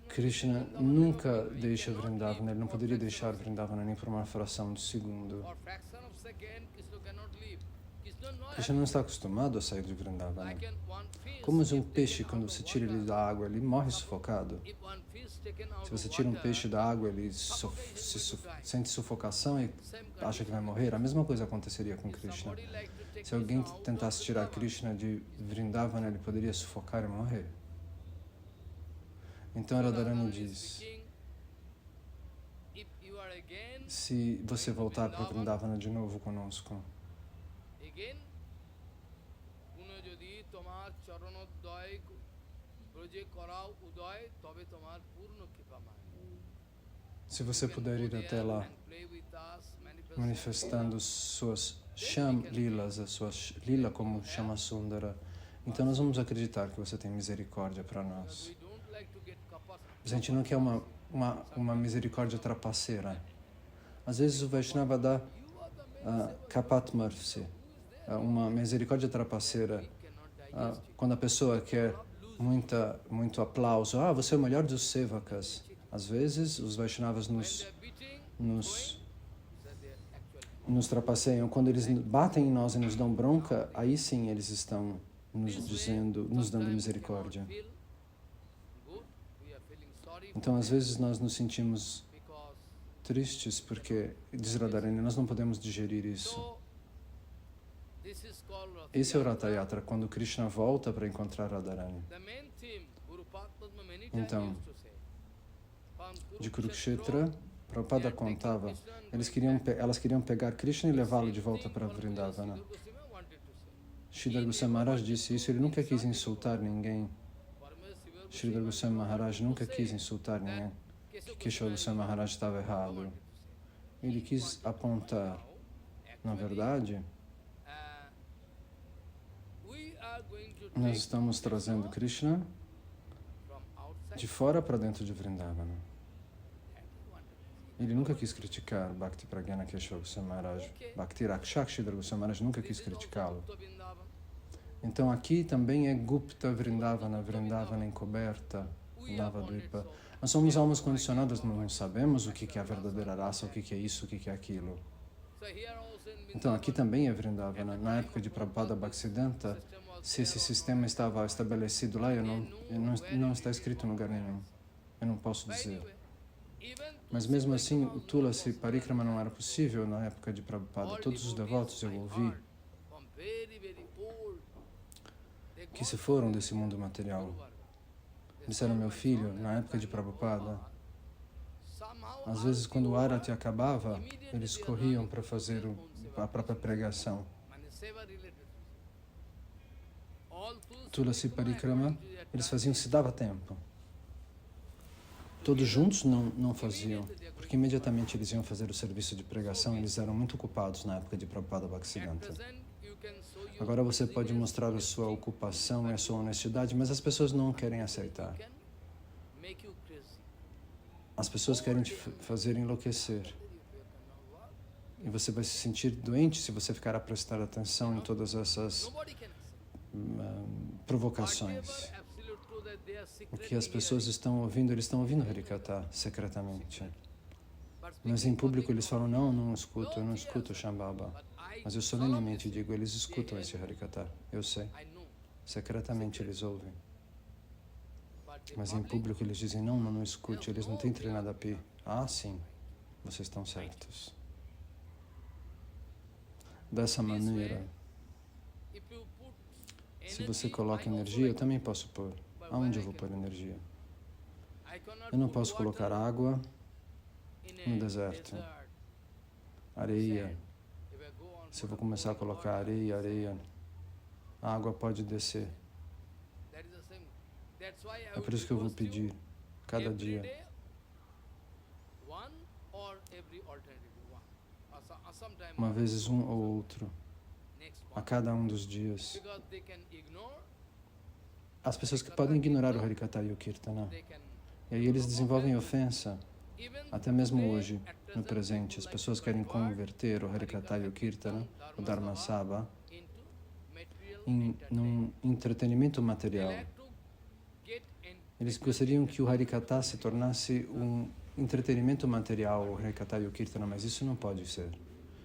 B: Krishna nunca deixa Vrindavana, ele não poderia deixar Vrindavana nem por uma fração de segundo. Krishna não está acostumado a sair de Vrindavana. Como um peixe, quando você tira ele da água, ele morre sufocado. Se você tira um peixe da água, ele sente sufocação e acha que vai morrer. A mesma coisa aconteceria com Krishna. Se alguém tentasse tirar Krishna de Vrindavana, ele poderia sufocar e morrer. Então Radharani diz, se você voltar para Vrindavana de novo conosco, se você puder ir até lá, manifestando suas Sham Lilas, a sua Lila como Shama Sundara, então nós vamos acreditar que você tem misericórdia para nós. A gente não quer uma misericórdia trapaceira. Às vezes o Vaishnava dá kapatmarsi, uma misericórdia trapaceira, quando a pessoa quer muito aplauso. Você é o melhor dos sevakas. Às vezes os Vaishnavas nos trapaceiam. Quando eles batem em nós e nos dão bronca, aí sim eles estão nos dando misericórdia. Então, às vezes, nós nos sentimos tristes porque, diz Radharani, nós não podemos digerir isso. Esse é o Ratha Yatra, quando Krishna volta para encontrar Radharani. Então, de Kurukshetra, Prabhupada contava, elas queriam pegar Krishna e levá-lo de volta para Vrindavana. Sridhar Goswami Maharaj disse isso, ele nunca quis insultar ninguém. Sridhar Goswami Maharaj nunca quis insultar ninguém, que Keshava Goswami Maharaj estava errado. Ele quis apontar, na verdade, nós estamos trazendo Krishna de fora para dentro de Vrindavana. Ele nunca quis criticar Bhakti Pragyana Keshava Goswami Maharaj. Bhakti Rakshak Sridhar Goswami Maharaj nunca quis criticá-lo. Então aqui também é Gupta Vrindavana, Vrindavana encoberta, Navadvipa. Nós somos almas condicionadas, não sabemos o que é a verdadeira raça, o que é isso, o que é aquilo. Então aqui também é Vrindavana. Na época de Prabhupada Bhaktisiddhanta, se esse sistema estava estabelecido lá, não está escrito em lugar nenhum. Eu não posso dizer. Mas mesmo assim, o Tulasi Parikrama não era possível na época de Prabhupada. Todos os devotos eu ouvi que se foram desse mundo material. Disseram, meu filho, na época de Prabhupada, às vezes quando o Arati acabava, eles corriam para fazer a própria pregação. Tulasi Parikrama, eles faziam se dava tempo. todos juntos não faziam, porque imediatamente eles iam fazer o serviço de pregação, eles eram muito ocupados na época de Prabhupada Bhaktisiddhanta. Agora você pode mostrar a sua ocupação e a sua honestidade, mas as pessoas não querem aceitar. As pessoas querem te fazer enlouquecer. E você vai se sentir doente se você ficar a prestar atenção em todas essas provocações. O que as pessoas estão ouvindo, eles estão ouvindo Harikatha secretamente. Mas em público eles falam, não escuto, eu não escuto Shambhava. Mas eu solenemente digo, eles escutam esse Harikatha, eu sei. Secretamente eles ouvem. Mas em público eles dizem, não escute, eles não têm treinado a pi. Ah, sim, vocês estão certos. Dessa maneira, se você coloca energia, eu também posso pôr. Aonde eu vou pôr energia? Eu não posso colocar água no deserto, areia. Se eu vou começar a colocar areia, a água pode descer. É por isso que eu vou pedir, cada dia, uma vez um ou outro, a cada um dos dias. As pessoas que podem ignorar o Harikatha e o Kirtana, e aí eles desenvolvem ofensa. Até mesmo hoje, no presente, as pessoas querem converter o Harikatha e o Kirtana, o Dharma Sabha, em um entretenimento material. Eles gostariam que o Harikatha se tornasse um entretenimento material, o Harikatha e o Kirtana, mas isso não pode ser.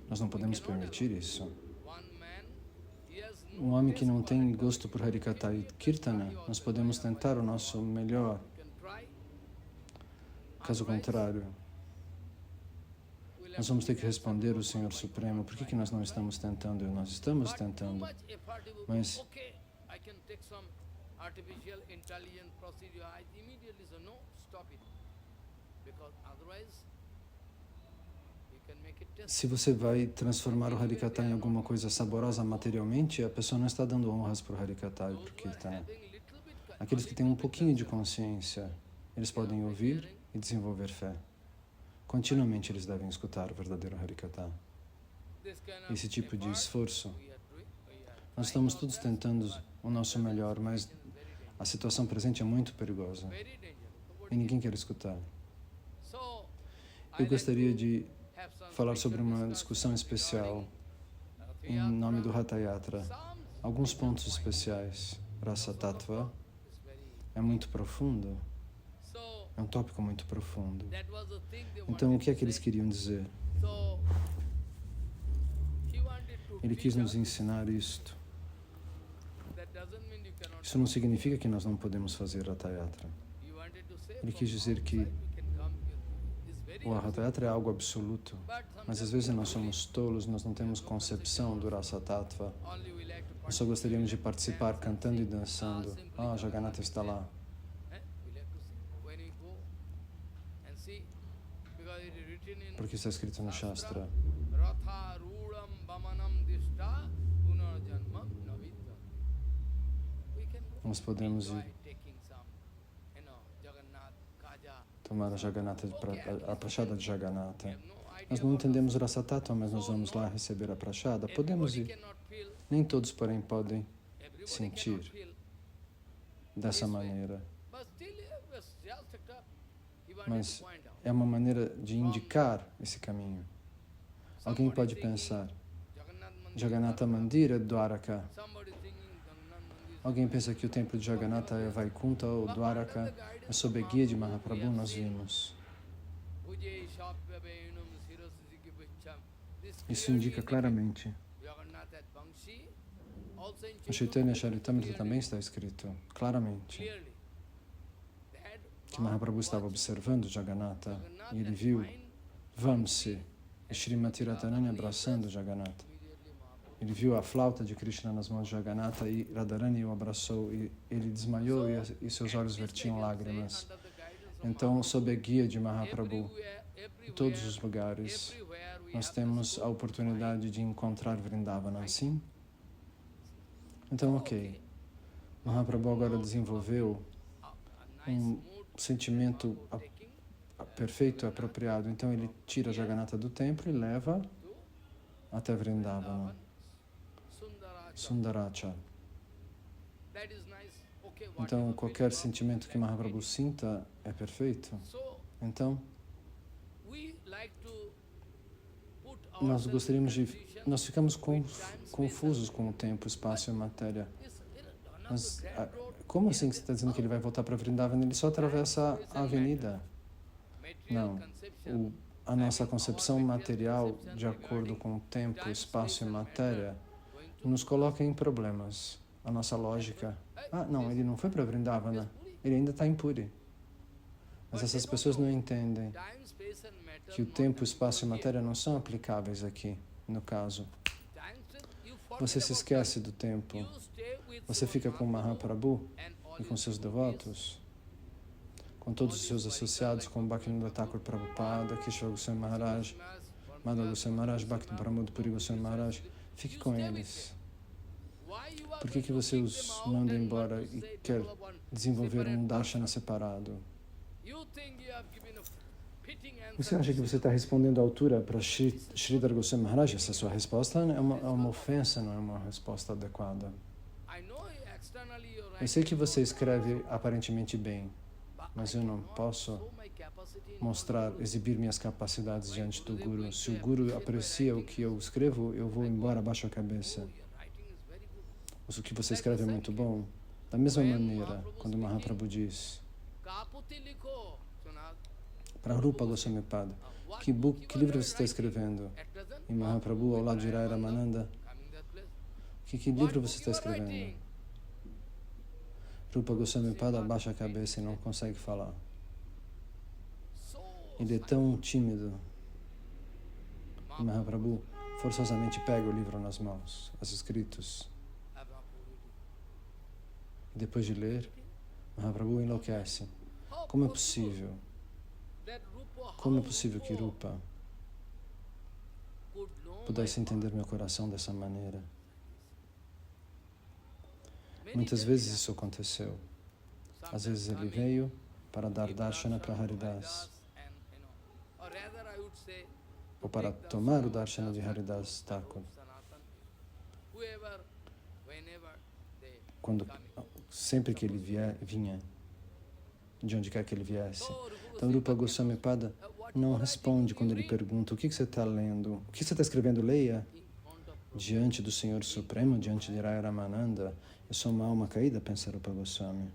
B: Nós não podemos permitir isso. Um homem que não tem gosto por Harikatha e Kirtana, nós podemos tentar o nosso melhor. Caso contrário, nós vamos ter que responder ao Senhor Supremo. Por que nós não estamos tentando? Nós estamos tentando, mas se você vai transformar o Harikatha em alguma coisa saborosa materialmente, a pessoa não está dando honras para o Harikatha e para o Kirtana. Aqueles que têm um pouquinho de consciência, eles podem ouvir e desenvolver fé. Continuamente eles devem escutar o verdadeiro Harikatha. Esse tipo de esforço, nós estamos todos tentando o nosso melhor, mas a situação presente é muito perigosa e ninguém quer escutar. Eu gostaria de falar sobre uma discussão especial em nome do Hatha Yatra. Alguns pontos especiais. Rasa Tattva é muito profundo. É um tópico muito profundo. Então, o que é que eles queriam dizer? Ele quis nos ensinar isto. Isso não significa que nós não podemos fazer Hatha Yatra. Ele quis dizer que o Hatha Yatra é algo absoluto, mas às vezes nós somos tolos, nós não temos concepção do Rasa Tattva. Nós só gostaríamos de participar cantando e dançando. Ah, Jagannatha está lá. Porque está escrito no Shastra. Nós podemos ir tomar a Jagannatha, a prashada de Jagannatha. Nós não entendemos o Rasa Tattva, mas nós vamos lá receber a prashada. Podemos ir. Nem todos, porém, podem sentir dessa maneira. Mas é uma maneira de indicar esse caminho. Alguém pode pensar, Jagannatha Mandir é Dwaraka. Alguém pensa que o templo de Jagannatha é Vaikunta ou Dwaraka, mas sob a guia de Mahaprabhu nós vimos. Isso indica claramente. No Chaitanya Charitamrita também está escrito claramente que Mahaprabhu estava observando Jagannatha e ele viu Vamsi e Srimati Radharani abraçando Jagannatha. Ele viu a flauta de Krishna nas mãos de Jagannatha e Radharani o abraçou e ele desmaiou e seus olhos vertiam lágrimas. Então, sob a guia de Mahaprabhu, em todos os lugares, nós temos a oportunidade de encontrar Vrindavana, sim? Então, ok. Mahaprabhu agora desenvolveu um sentimento perfeito, apropriado. Então ele tira Jagannatha do templo e leva até Vrindavana, Sundaracha. Então qualquer sentimento que Mahaprabhu sinta é perfeito. Então nós ficamos confusos com o tempo, espaço e matéria. Mas como assim você está dizendo que ele vai voltar para Vrindavana? Ele só atravessa a avenida. Não. A nossa concepção material, de acordo com o tempo, espaço e matéria, nos coloca em problemas. A nossa lógica, não, ele não foi para Vrindavana, ele ainda está em Puri. Mas essas pessoas não entendem que o tempo, espaço e matéria não são aplicáveis aqui, no caso. Você se esquece do tempo, você fica com Mahaprabhu e com seus devotos, com todos os seus associados, com Bhaktivinoda Thakur Prabhupada, Keshava Goswami Maharaj, Madhava Goswami Maharaj, Bhakti Pramod Puri Goswami Maharaj. Fique com eles. Por que você os manda embora e quer desenvolver um darshana separado? Você acha que você está respondendo à altura para Sridhar Goswami Maharaj? Essa sua resposta é uma ofensa, não é uma resposta adequada. Eu sei que você escreve aparentemente bem, mas eu não posso exibir minhas capacidades diante do Guru. Se o Guru aprecia o que eu escrevo, eu vou embora, abaixo a cabeça. O que você escreve é muito bom. Da mesma maneira, quando Mahaprabhu diz para Rupa Goswami Pada, que livro você está escrevendo? E Mahaprabhu, ao lado de Rai Ramananda, que livro você está escrevendo? Rupa Goswami Pada abaixa a cabeça e não consegue falar. Ele é tão tímido. E Mahaprabhu forçosamente pega o livro nas mãos, os escritos. E depois de ler, Mahaprabhu enlouquece. Como é possível? Como é possível que Rupa pudesse entender meu coração dessa maneira? Muitas vezes isso aconteceu. Às vezes ele veio para dar darshana para Haridas, ou para tomar o darshana de Haridas Thakur. Sempre que ele vinha, de onde quer que ele viesse. Então Rupa Goswami Pada não responde quando ele pergunta: o que você está lendo? O que você está escrevendo? Leia. Diante do Senhor Supremo, diante de Rai Ramananda, eu sou uma alma caída, pensa Rupa Goswami.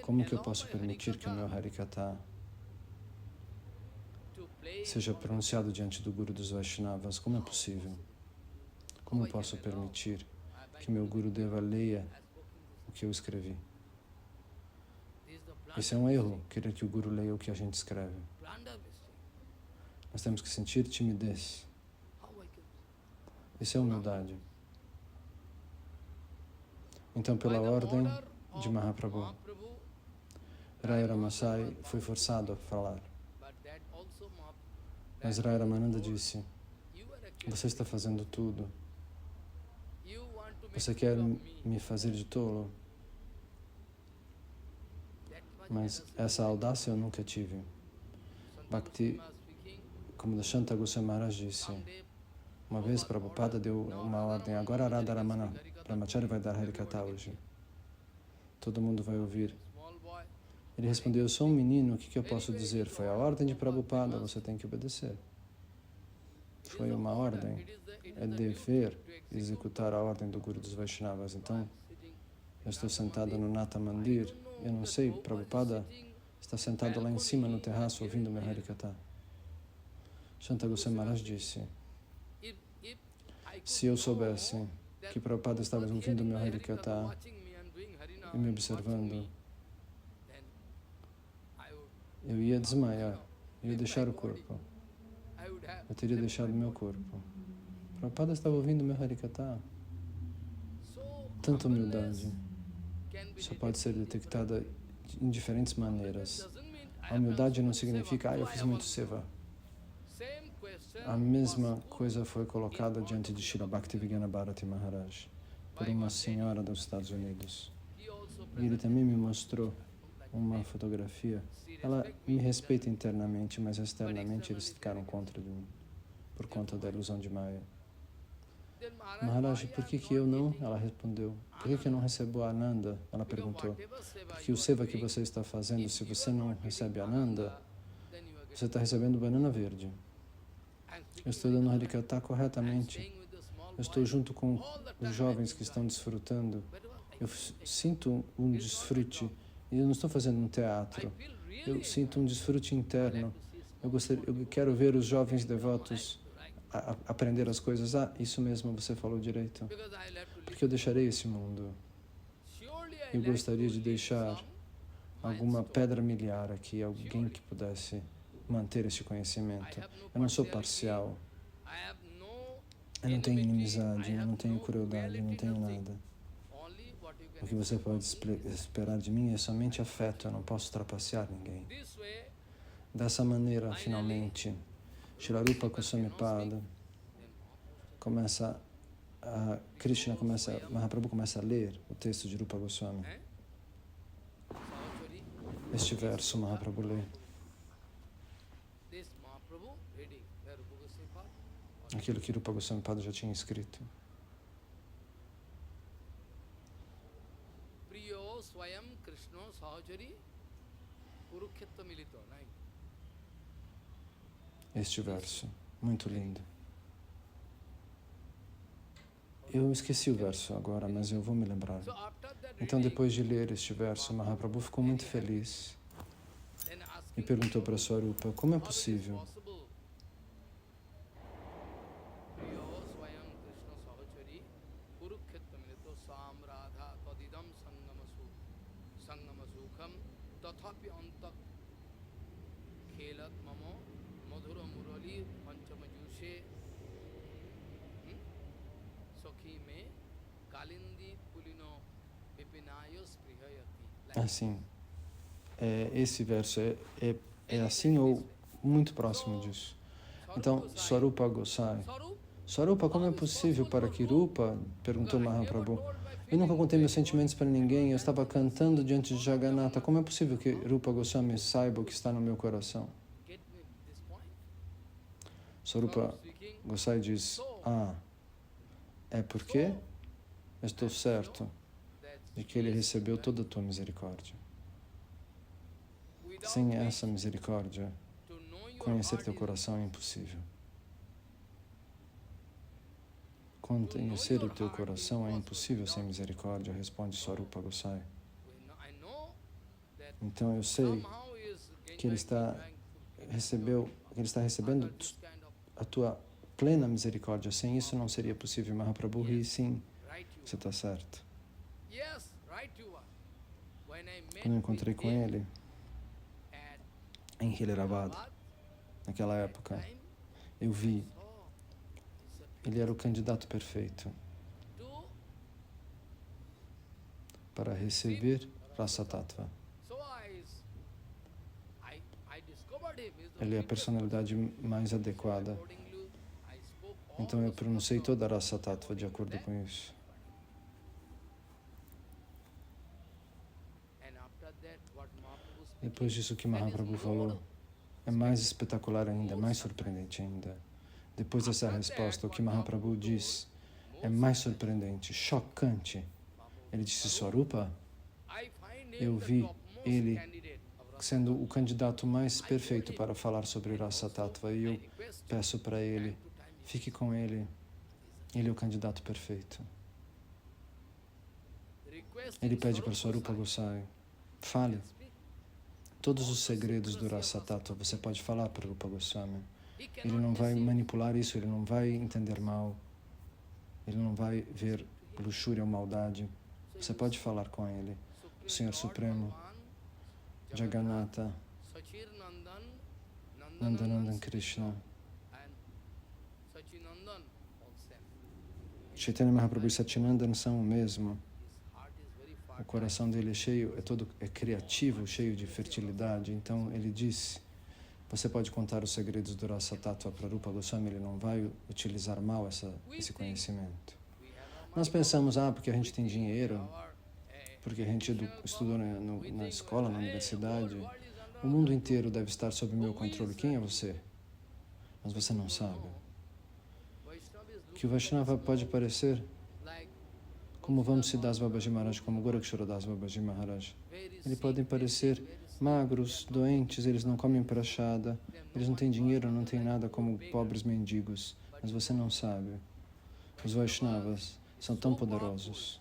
B: Como que eu posso permitir que o meu Harikatha seja pronunciado diante do Guru dos Vaishnavas? Como é possível? Como eu posso permitir que meu Guru Deva leia o que eu escrevi? Esse é um erro, querer que o Guru leia o que a gente escreve. Nós temos que sentir timidez. Isso é humildade. Então, pela ordem de Mahaprabhu, Rai Ramasai foi forçado a falar. Mas Rai Ramananda disse: você está fazendo tudo. Você quer me fazer de tolo? Mas essa audácia eu nunca tive. Bhakti, como Dashanta Goswami Maharaj disse, uma vez Prabhupada deu uma ordem: agora Radharamana Brahmachari vai dar Harikatha hoje. Todo mundo vai ouvir. Ele respondeu: eu sou um menino, o que eu posso dizer? Foi a ordem de Prabhupada, você tem que obedecer. Foi uma ordem. É dever executar a ordem do Guru dos Vaishnavas. Então, eu estou sentado no Nata Mandir. Eu não sei, Prabhupada está sentado lá em cima no terraço ouvindo meu Harikatha. Shanta Goswami Maharaj disse: se eu soubesse que Prabhupada estava ouvindo meu Harikatha e me observando, eu ia desmaiar, eu ia deixar o corpo. Eu teria deixado meu corpo. Prabhupada estava ouvindo meu Harikatha. Tanta humildade só pode ser detectada em diferentes maneiras. A humildade não significa: eu fiz muito seva. A mesma coisa foi colocada diante de Srila Bhaktivedanta Bharati Maharaj por uma senhora dos Estados Unidos. E ele também me mostrou uma fotografia, ela me respeita internamente, mas externamente eles ficaram contra de mim, por conta da ilusão de Maya. Maharaj, por que eu não? Ela respondeu. Por que eu não recebo Ananda? Ela perguntou. Porque o seva que você está fazendo, se você não recebe Ananda, você está recebendo banana verde. Eu estou dando Harikata corretamente. Eu estou junto com os jovens que estão desfrutando. Eu sinto um desfrute. E eu não estou fazendo um teatro. Eu sinto um desfrute interno. Eu quero ver os jovens devotos aprender as coisas. Isso mesmo, você falou direito. Porque eu deixarei esse mundo. Eu gostaria de deixar alguma pedra miliar aqui, alguém que pudesse manter esse conhecimento. Eu não sou parcial. Eu não tenho inimizade, eu não tenho crueldade, eu não tenho nada. O que você pode esperar de mim é somente afeto, eu não posso trapacear ninguém. Dessa maneira, finalmente, Srila Rupa Goswami Pada Mahaprabhu começa a ler o texto de Rupa Goswami. Este verso Mahaprabhu lê. Aquilo que Rupa Goswami Pada já tinha escrito. Este verso, muito lindo. Eu esqueci o verso agora, mas eu vou me lembrar. Então, depois de ler este verso, Mahaprabhu ficou muito feliz e perguntou para Swarupa, como é possível? Assim, esse verso é assim ou muito próximo disso. Então, Swarupa Gosai. Swarupa, como é possível para que Rupa? Perguntou Mahaprabhu. Eu nunca contei meus sentimentos para ninguém, eu estava cantando diante de Jagannatha. Como é possível que Rupa Goswami saiba o que está no meu coração? Swarupa Gosai diz, é porque eu estou certo de que ele recebeu toda a tua misericórdia. Sem essa misericórdia, conhecer teu coração é impossível. Conhecer o teu coração é impossível sem misericórdia, responde Swarupa Gosai. Então eu sei que ele está recebendo a tua plena misericórdia. Sem isso não seria possível. Mahaprabhu ri, sim, você está certo. Quando eu encontrei com ele em Hyderabad, naquela época, eu vi, ele era o candidato perfeito para receber Rasa Tattva. Ele é a personalidade mais adequada. Então eu pronunciei toda a Rasa Tattva de acordo com isso. Depois disso que Mahaprabhu falou, é mais espetacular ainda, mais surpreendente ainda. Depois dessa resposta, o que Mahaprabhu diz é mais surpreendente, chocante. Ele disse, Swarupa, eu vi ele sendo o candidato mais perfeito para falar sobre Rasa Tattva e eu peço para ele, fique com ele, ele é o candidato perfeito. Ele pede para Swarupa Gosai, fale. Todos os segredos do Rasa Tattva você pode falar para Rupa Goswami. Ele não vai manipular isso, ele não vai entender mal, ele não vai ver luxúria ou maldade. Você pode falar com ele. O Senhor Supremo, Jagannatha, Nandanandan Krishna, Chaitanya Mahaprabhu e Satyanandan são o mesmo. O coração dele é cheio, é criativo, cheio de fertilidade. Então ele disse, você pode contar os segredos do Rasa Tattva para Rupa Goswami, ele não vai utilizar mal esse conhecimento. Nós pensamos, porque a gente tem dinheiro, porque a gente estudou na escola, na universidade. O mundo inteiro deve estar sob meu controle. Quem é você? Mas você não sabe que o Vaishnava pode parecer como Vamsidas Babaji Maharaj, como Gorakshoradas Babaji Maharaj. Eles podem parecer magros, doentes, eles não comem prachada, eles não têm dinheiro, não têm nada, como pobres mendigos. Mas você não sabe. Os Vaishnavas são tão poderosos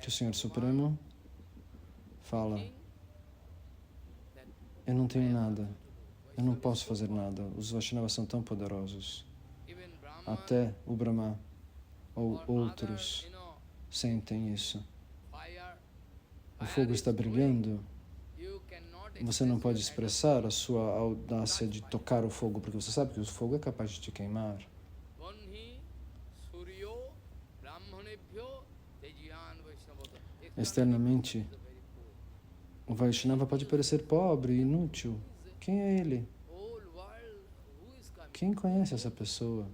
B: que o Senhor Supremo fala: eu não tenho nada, eu não posso fazer nada. Os Vaishnavas são tão poderosos. Até o Brahma ou outros sentem isso. O fogo está brilhando. Você não pode expressar a sua audácia de tocar o fogo, porque você sabe que o fogo é capaz de te queimar. Externamente, o Vaishnava pode parecer pobre, inútil. Quem é ele? Quem conhece essa pessoa?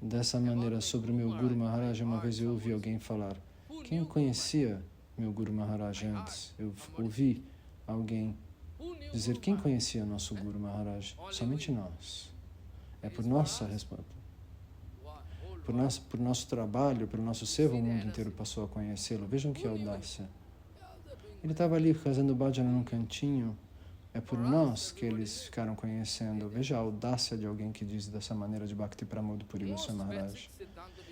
B: Dessa maneira, sobre o meu Guru Maharaj, uma vez eu ouvi alguém falar: quem conhecia meu Guru Maharaj antes? Eu ouvi alguém dizer: quem conhecia nosso Guru Maharaj? Somente nós. É por nossa por nosso trabalho, pelo nosso seva, o mundo inteiro passou a conhecê-lo. Vejam que audácia. Ele estava ali fazendo bhajana num cantinho. É por nós que eles ficaram conhecendo. Veja a audácia de alguém que diz dessa maneira de Bhakti Pramod Puri Goswami Maharaj.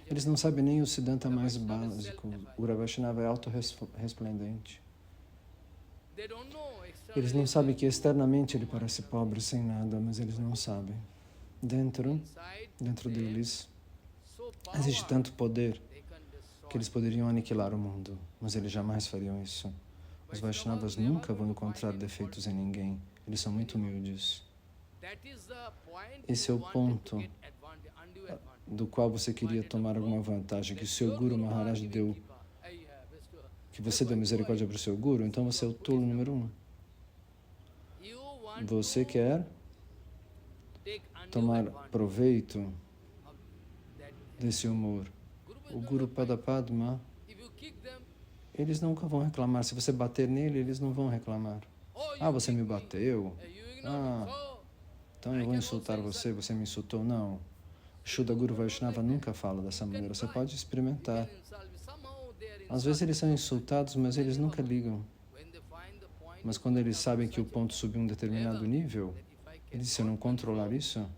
B: Eles não sabem nem o Siddhanta mais básico. O Ura Vaishnava é autorresplendente. Eles não sabem que externamente ele parece pobre, sem nada, mas eles não sabem. Dentro deles, existe tanto poder que eles poderiam aniquilar o mundo, mas eles jamais fariam isso. Os Vaishnavas nunca vão encontrar defeitos em ninguém. Eles são muito humildes. Esse é o ponto do qual você queria tomar alguma vantagem, que o seu Guru Maharaj deu, que você deu misericórdia para o seu Guru, então você é o tolo número 1. Você quer tomar proveito desse humor. O Guru Padapadma, eles nunca vão reclamar. Se você bater nele, eles não vão reclamar. Ah, você me bateu? Ah, então eu vou insultar você, você me insultou? Não. Shuddha Guru Vaishnava nunca fala dessa maneira. Você pode experimentar. Às vezes eles são insultados, mas eles nunca ligam. Mas quando eles sabem que o ponto subiu um determinado nível, eles dizem: se eu não controlar isso,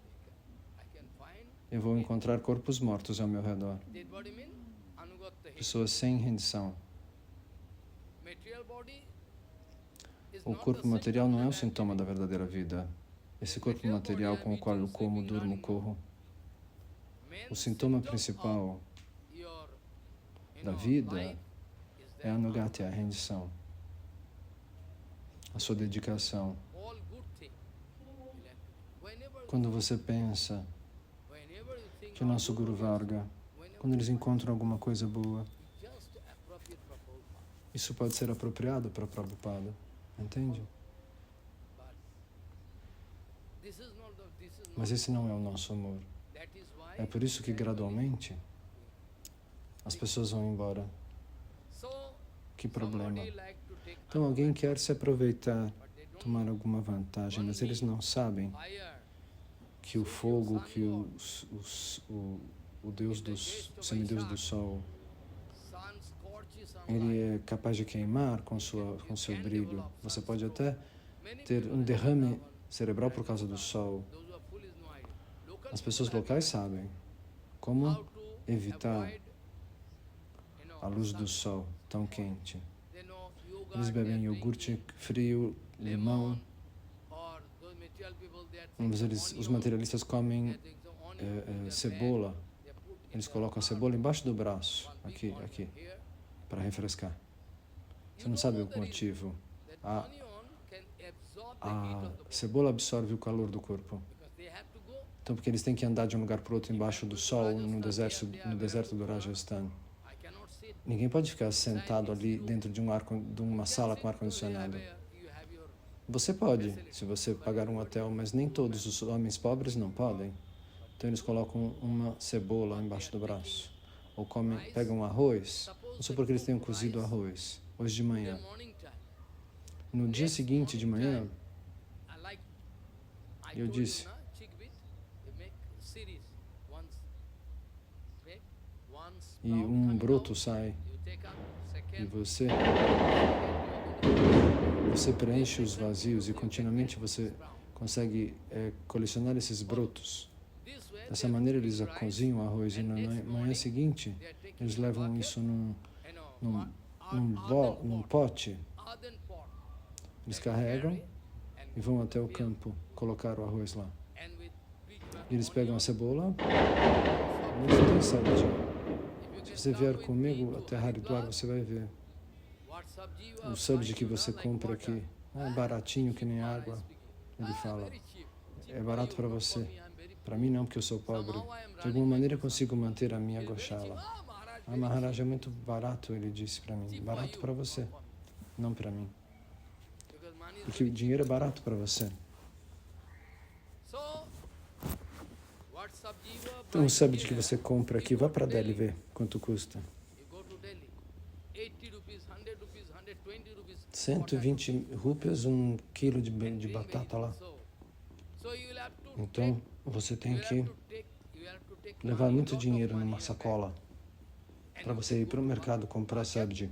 B: eu vou encontrar corpos mortos ao meu redor. Pessoas sem rendição. O corpo material não é o sintoma da verdadeira vida. Esse corpo material com o qual eu como, durmo, corro. O sintoma principal da vida é a anugati, a rendição, a sua dedicação. Quando você pensa que o nosso Guru Varga, quando eles encontram alguma coisa boa, isso pode ser apropriado para Prabhupada, entende? Mas esse não é o nosso amor. É por isso que gradualmente as pessoas vão embora. Que problema. Então alguém quer se aproveitar, tomar alguma vantagem, mas eles não sabem que o fogo, que o semideus do sol, ele é capaz de queimar com seu brilho. Você pode até ter um derrame cerebral por causa do sol. As pessoas locais sabem como evitar a luz do sol tão quente. Eles bebem iogurte frio, limão. Os materialistas comem cebola. Eles colocam a cebola embaixo do braço, aqui, para refrescar. Você não sabe o motivo. A cebola absorve o calor do corpo. Então, porque eles têm que andar de um lugar para o outro embaixo do sol, no deserto do Rajasthan. Ninguém pode ficar sentado ali dentro de uma sala com ar-condicionado. Você pode, se você pagar um hotel, mas nem todos os homens pobres não podem. Então eles colocam uma cebola embaixo do braço. Ou pegam arroz, não sei porque eles tenham cozido arroz. hoje de manhã. No dia seguinte de manhã, eu disse, e um broto sai, e você preenche os vazios e continuamente você consegue colecionar esses brotos. Dessa maneira eles cozinham o arroz e na manhã seguinte eles levam isso num pote, eles carregam e vão até o campo colocar o arroz lá. E eles pegam a cebola, não tem sabji. Se você vier comigo até Haridwar, você vai ver. O sabji que você compra aqui é baratinho que nem água. Ele fala, é barato para você. Para mim não, porque eu sou pobre. De alguma maneira eu consigo manter a minha goshala. Ah, Maharaj, é muito barato, ele disse para mim. Barato para você, não para mim. Porque o dinheiro é barato para você. Então o sabji que você compra aqui, vá para Delhi ver quanto custa. 120 rupias, 1 quilo de batata lá. Então, você tem que levar muito dinheiro numa sacola para você ir para o mercado comprar sabji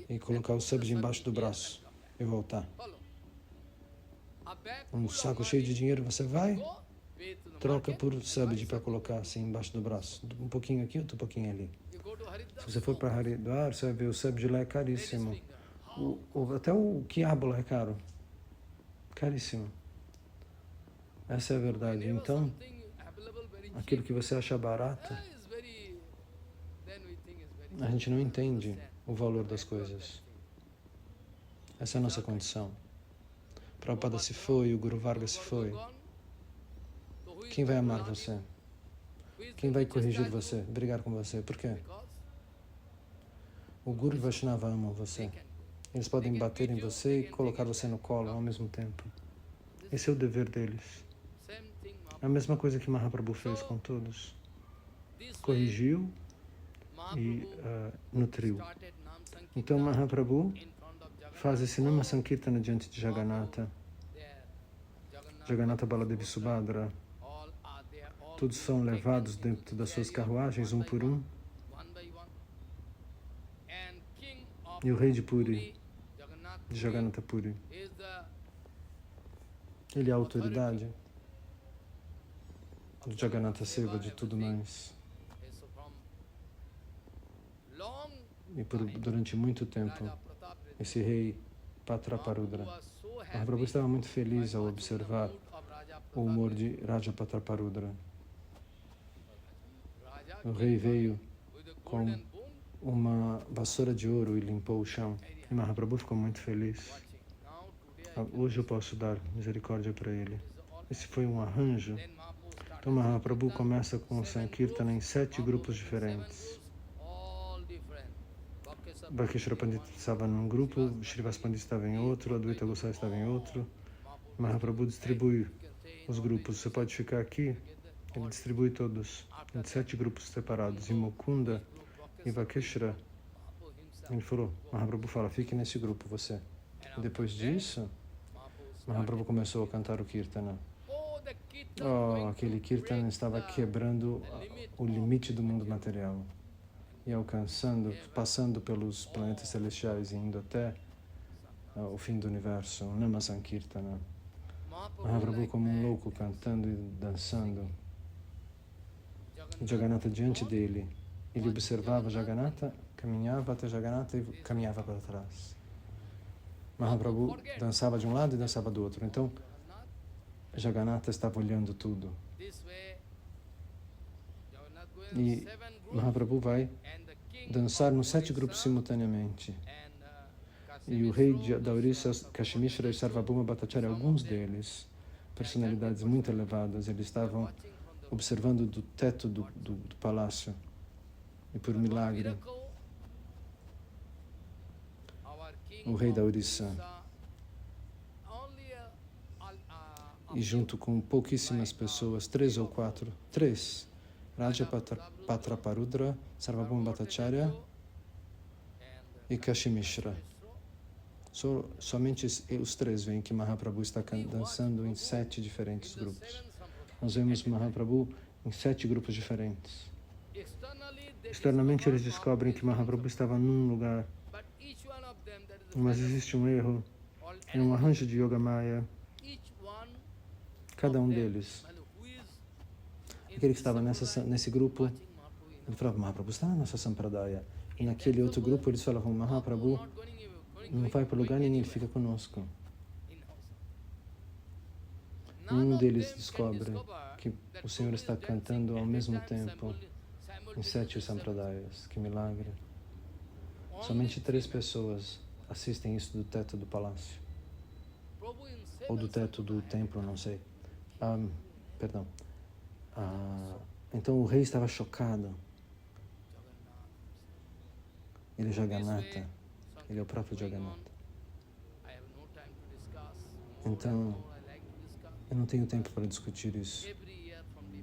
B: e colocar o sabji embaixo do braço e voltar. Um saco cheio de dinheiro, você vai, troca por sabji para colocar assim embaixo do braço. Um pouquinho aqui, outro pouquinho ali. Se você for para Haridwar, você vai ver o sabji lá é caríssimo. Até o quiabo lá é caro. Caríssimo. Essa é a verdade. Então, aquilo que você acha barato, a gente não entende o valor das coisas. Essa é a nossa condição. Prabhupada se foi, o Guru Varga se foi. Quem vai amar você? Quem vai corrigir você, brigar com você? Por quê? O Guru e Vaishnava amam você. Eles podem bater em você e colocar você no colo ao mesmo tempo. Esse é o dever deles. É a mesma coisa que Mahaprabhu fez com todos. Corrigiu e nutriu. Então Mahaprabhu faz esse Nama Sankirtana diante de Jagannatha. Jagannatha, Baladevi e Subhadra. Todos são levados dentro das suas carruagens, um por um. E o rei de Puri, de Jagannatha Puri, ele é a autoridade do Jagannatha Seva, de tudo mais. E durante muito tempo, esse rei Patraparudra, Mahaprabhu estava muito feliz ao observar o humor de Raja Patraparudra. O rei veio com uma vassoura de ouro e limpou o chão. E Mahaprabhu ficou muito feliz. Hoje eu posso dar misericórdia para ele. Esse foi um arranjo. Então Mahaprabhu começa com o Sankirtana em 7 grupos diferentes. Bhakeshwara Pandita estava num grupo, Srivas Pandita estava em outro, Advaita Goswami estava em outro. Mahaprabhu distribui os grupos. Você pode ficar aqui, ele distribui todos em 7 grupos separados. E Mukunda e Bhakeshwara, ele falou, Mahaprabhu fala, fique nesse grupo você. E depois disso, Mahaprabhu começou a cantar o Kirtana. Aquele Kirtana estava quebrando o limite do mundo material e alcançando, passando pelos planetas celestiais e indo até o fim do universo, Nama Sankirtana. Mahaprabhu como um louco cantando e dançando. Jagannatha diante dele. Ele observava Jagannatha, caminhava até Jagannatha e caminhava para trás. Mahaprabhu dançava de um lado e dançava do outro. Então, Jagannatha estava olhando tudo. E Mahaprabhu vai dançar nos 7 grupos simultaneamente. E o rei da Orissa, Kashmishra e Sarvabhauma Bhattacharya, alguns deles, personalidades muito elevadas, eles estavam observando do teto do palácio. E por milagre, o rei da Orissa, e junto com pouquíssimas pessoas, 3 ou 4, Raja Patraparudra, Sarvabhauma Bhattacharya e Kashi Mishra. Somente os três veem que Mahaprabhu está dançando em 7 diferentes grupos. Nós vemos Mahaprabhu em 7 grupos diferentes. Externamente eles descobrem que Mahaprabhu estava num lugar, mas existe um erro em um arranjo de Yoga Maya. Cada um deles, aquele que estava nesse grupo, ele falava, Mahaprabhu está na nossa Sampradaya. E naquele outro grupo eles falavam, Mahaprabhu não vai para lugar nenhum, ele fica conosco. Nenhum deles descobre que o Senhor está cantando ao mesmo tempo em 7 Sampradayas. Que milagre. Somente 3 pessoas assistem isso do teto do palácio. Ou do teto do templo, não sei. Então o rei estava chocado. Ele é Jagannatha. Ele é o próprio Jagannatha. Então, eu não tenho tempo para discutir isso.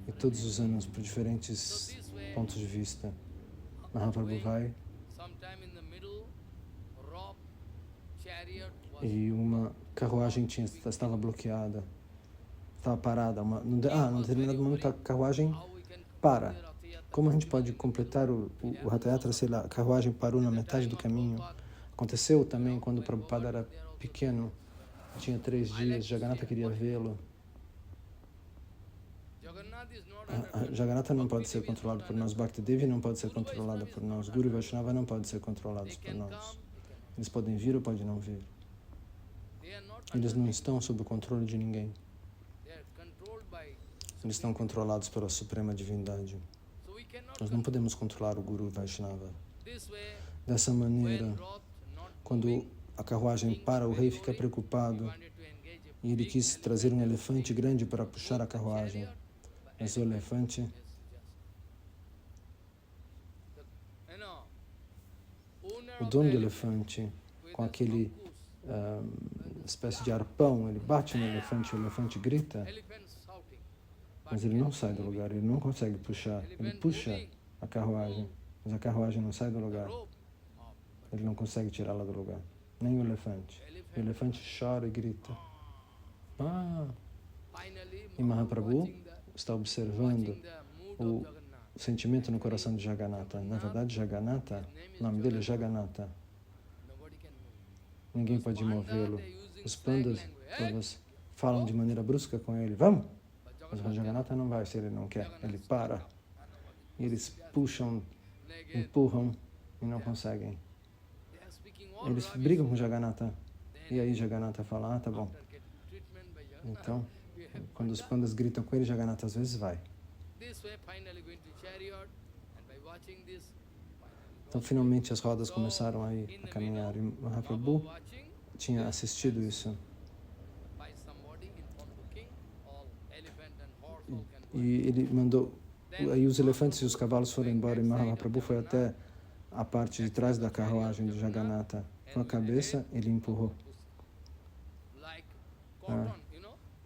B: E todos os anos, por diferentes pontos de vista, Mahaprabhu vai e uma carruagem estava bloqueada, estava parada. Num determinado momento a carruagem para. Como a gente pode completar o Ratha Yatra se a carruagem parou na metade do caminho? Aconteceu também quando o Prabhupada era pequeno, tinha 3 dias, Jagannatha queria vê-lo. Jagannatha não pode ser controlado por nós, Bhakti-devi não pode ser controlada por nós, Guru e Vaishnava não podem ser controlados por nós. Eles podem vir ou podem não vir. Eles não estão sob o controle de ninguém. Eles estão controlados pela Suprema Divindade. Nós não podemos controlar o Guru e Vaishnava. Dessa maneira, quando a carruagem para, o rei fica preocupado e ele quis trazer um elefante grande para puxar a carruagem. Mas o elefante o dono do elefante, com aquele espécie de arpão, ele bate no elefante, o elefante grita, mas ele não sai do lugar, ele não consegue puxar. Ele puxa a carruagem, mas a carruagem não sai do lugar. Ele não consegue tirá-la do lugar, nem o elefante. O elefante chora e grita. E Mahaprabhu está observando o sentimento no coração de Jagannatha. Na verdade, Jagannatha, o nome dele é Jagannatha. Ninguém pode movê-lo. Os pandas todos falam de maneira brusca com ele. Vamos! Mas o Jagannatha não vai se ele não quer. Ele para. E eles puxam, empurram e não conseguem. Eles brigam com Jagannatha. E aí Jagannatha fala, tá bom. Então, quando os pandas gritam com ele, Jagannatha às vezes vai. Então, finalmente as rodas começaram a caminhar. E Mahaprabhu tinha assistido isso. E ele mandou... Aí os elefantes e os cavalos foram embora e Mahaprabhu foi até a parte de trás da carruagem de Jagannatha. Com a cabeça, ele empurrou.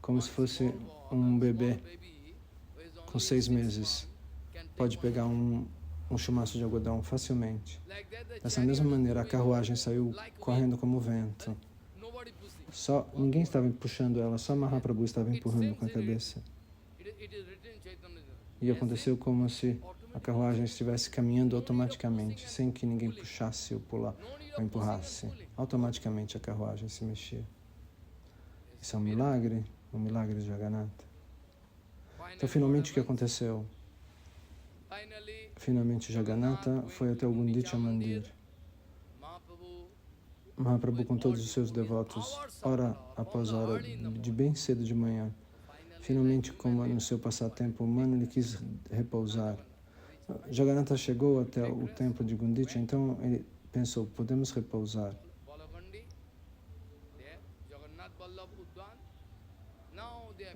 B: Como se fosse um bebê com 6 meses. Pode pegar um chumaço de algodão facilmente. Dessa mesma maneira, a carruagem saiu correndo como o vento. Ninguém estava puxando ela, só Mahaprabhu estava empurrando com a cabeça. E aconteceu como se a carruagem estivesse caminhando automaticamente, sem que ninguém puxasse ou empurrasse. Automaticamente a carruagem se mexia. Isso é um milagre de Jagannatha. Então, finalmente, o que aconteceu? Finalmente, Jagannatha foi até o Gundicha Mandir. Mahaprabhu, com todos os seus devotos, hora após hora, de bem cedo de manhã, finalmente, como no seu passatempo humano, ele quis repousar. Jagannatha chegou até o templo de Gundicha, então ele pensou, podemos repousar.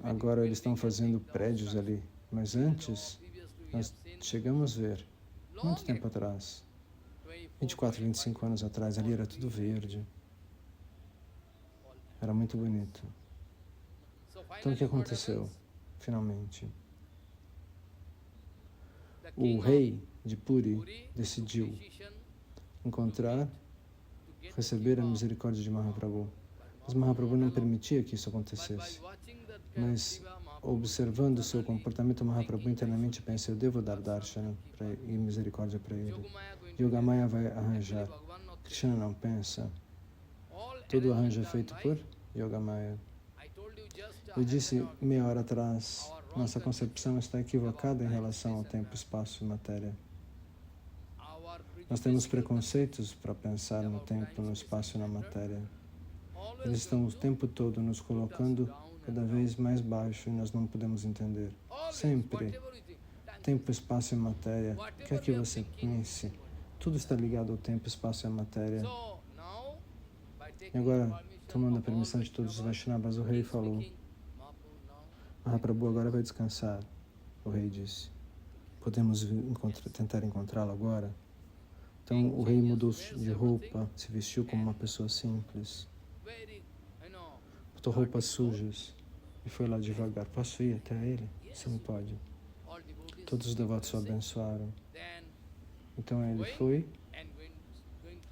B: Agora eles estão fazendo prédios ali, mas antes nós chegamos a ver, muito tempo atrás, 24, 25 anos atrás, ali era tudo verde. Era muito bonito. Então o que aconteceu, finalmente? O rei de Puri decidiu encontrar receber a misericórdia de Mahaprabhu. Mas Mahaprabhu não permitia que isso acontecesse. Mas, observando o seu comportamento, Mahaprabhu internamente pensa, eu devo dar darshana e misericórdia para ele. Yogamaya vai arranjar. Krishna não pensa. Todo o arranjo é feito por Yogamaya. Eu disse meia hora atrás, nossa concepção está equivocada em relação ao tempo, espaço e matéria. Nós temos preconceitos para pensar no tempo, no espaço e na matéria. Eles estão o tempo todo nos colocando cada vez mais baixo e nós não podemos entender. Sempre. Tempo, espaço e matéria. Quer que você pense? Tudo está ligado ao tempo, espaço e à matéria. E agora, tomando a permissão de todos os Vaishnavas, o rei falou, Mahaprabhu agora vai descansar. O rei disse, podemos tentar encontrá-lo agora? Então o rei mudou de roupa, se vestiu como uma pessoa simples, botou roupas sujas e foi lá devagar. Posso ir até ele? Sim, pode. Todos os devotos o abençoaram. Então ele foi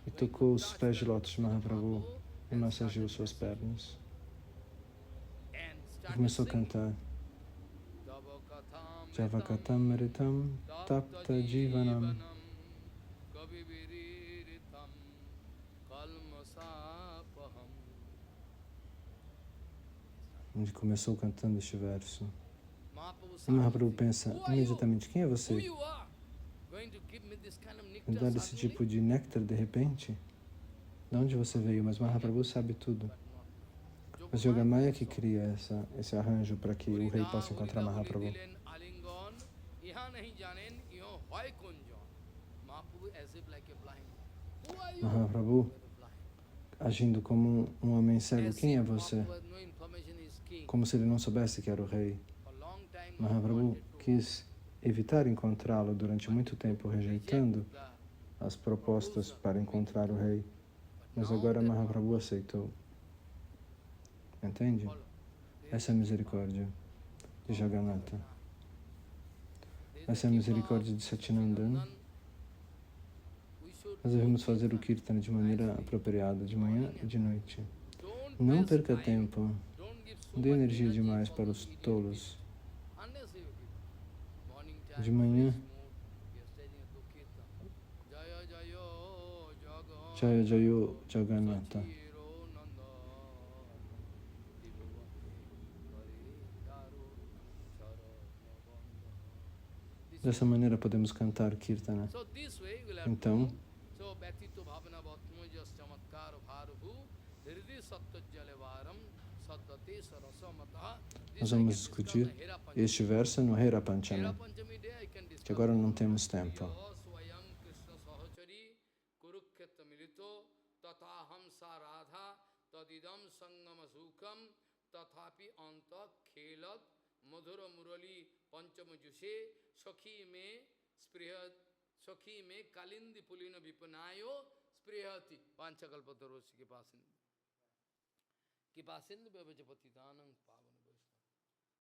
B: e tocou os pés de lótus de Mahaprabhu e massageou suas pernas. E começou a cantar. Javakatam ritam tapta jivanam. Onde começou cantando este verso. E Mahaprabhu pensa imediatamente, quem é você? Me dar esse tipo de néctar de repente? De onde você veio? Mas Mahaprabhu sabe tudo. Mas Yogamaya que cria esse arranjo para que o rei possa encontrar Mahaprabhu. Mahaprabhu, agindo como um homem cego, quem é você? Como se ele não soubesse que era o rei. Mahaprabhu quis evitar encontrá-lo durante muito tempo, rejeitando as propostas para encontrar o rei. Mas agora Mahaprabhu aceitou. Entende? Essa é a misericórdia de Jagannatha. Essa é a misericórdia de Satyanandana. Nós devemos fazer o Kirtana de maneira apropriada, de manhã e de noite. Não perca tempo. Não dê energia demais para os tolos. De manhã, Jaya Jayo Jagannatha. Dessa maneira podemos cantar Kirtana. Então, nós vamos discutir este verso no Hera Panchami, que agora não temos tempo.
A: Kipasindhu Bhavajapatitanam Pavana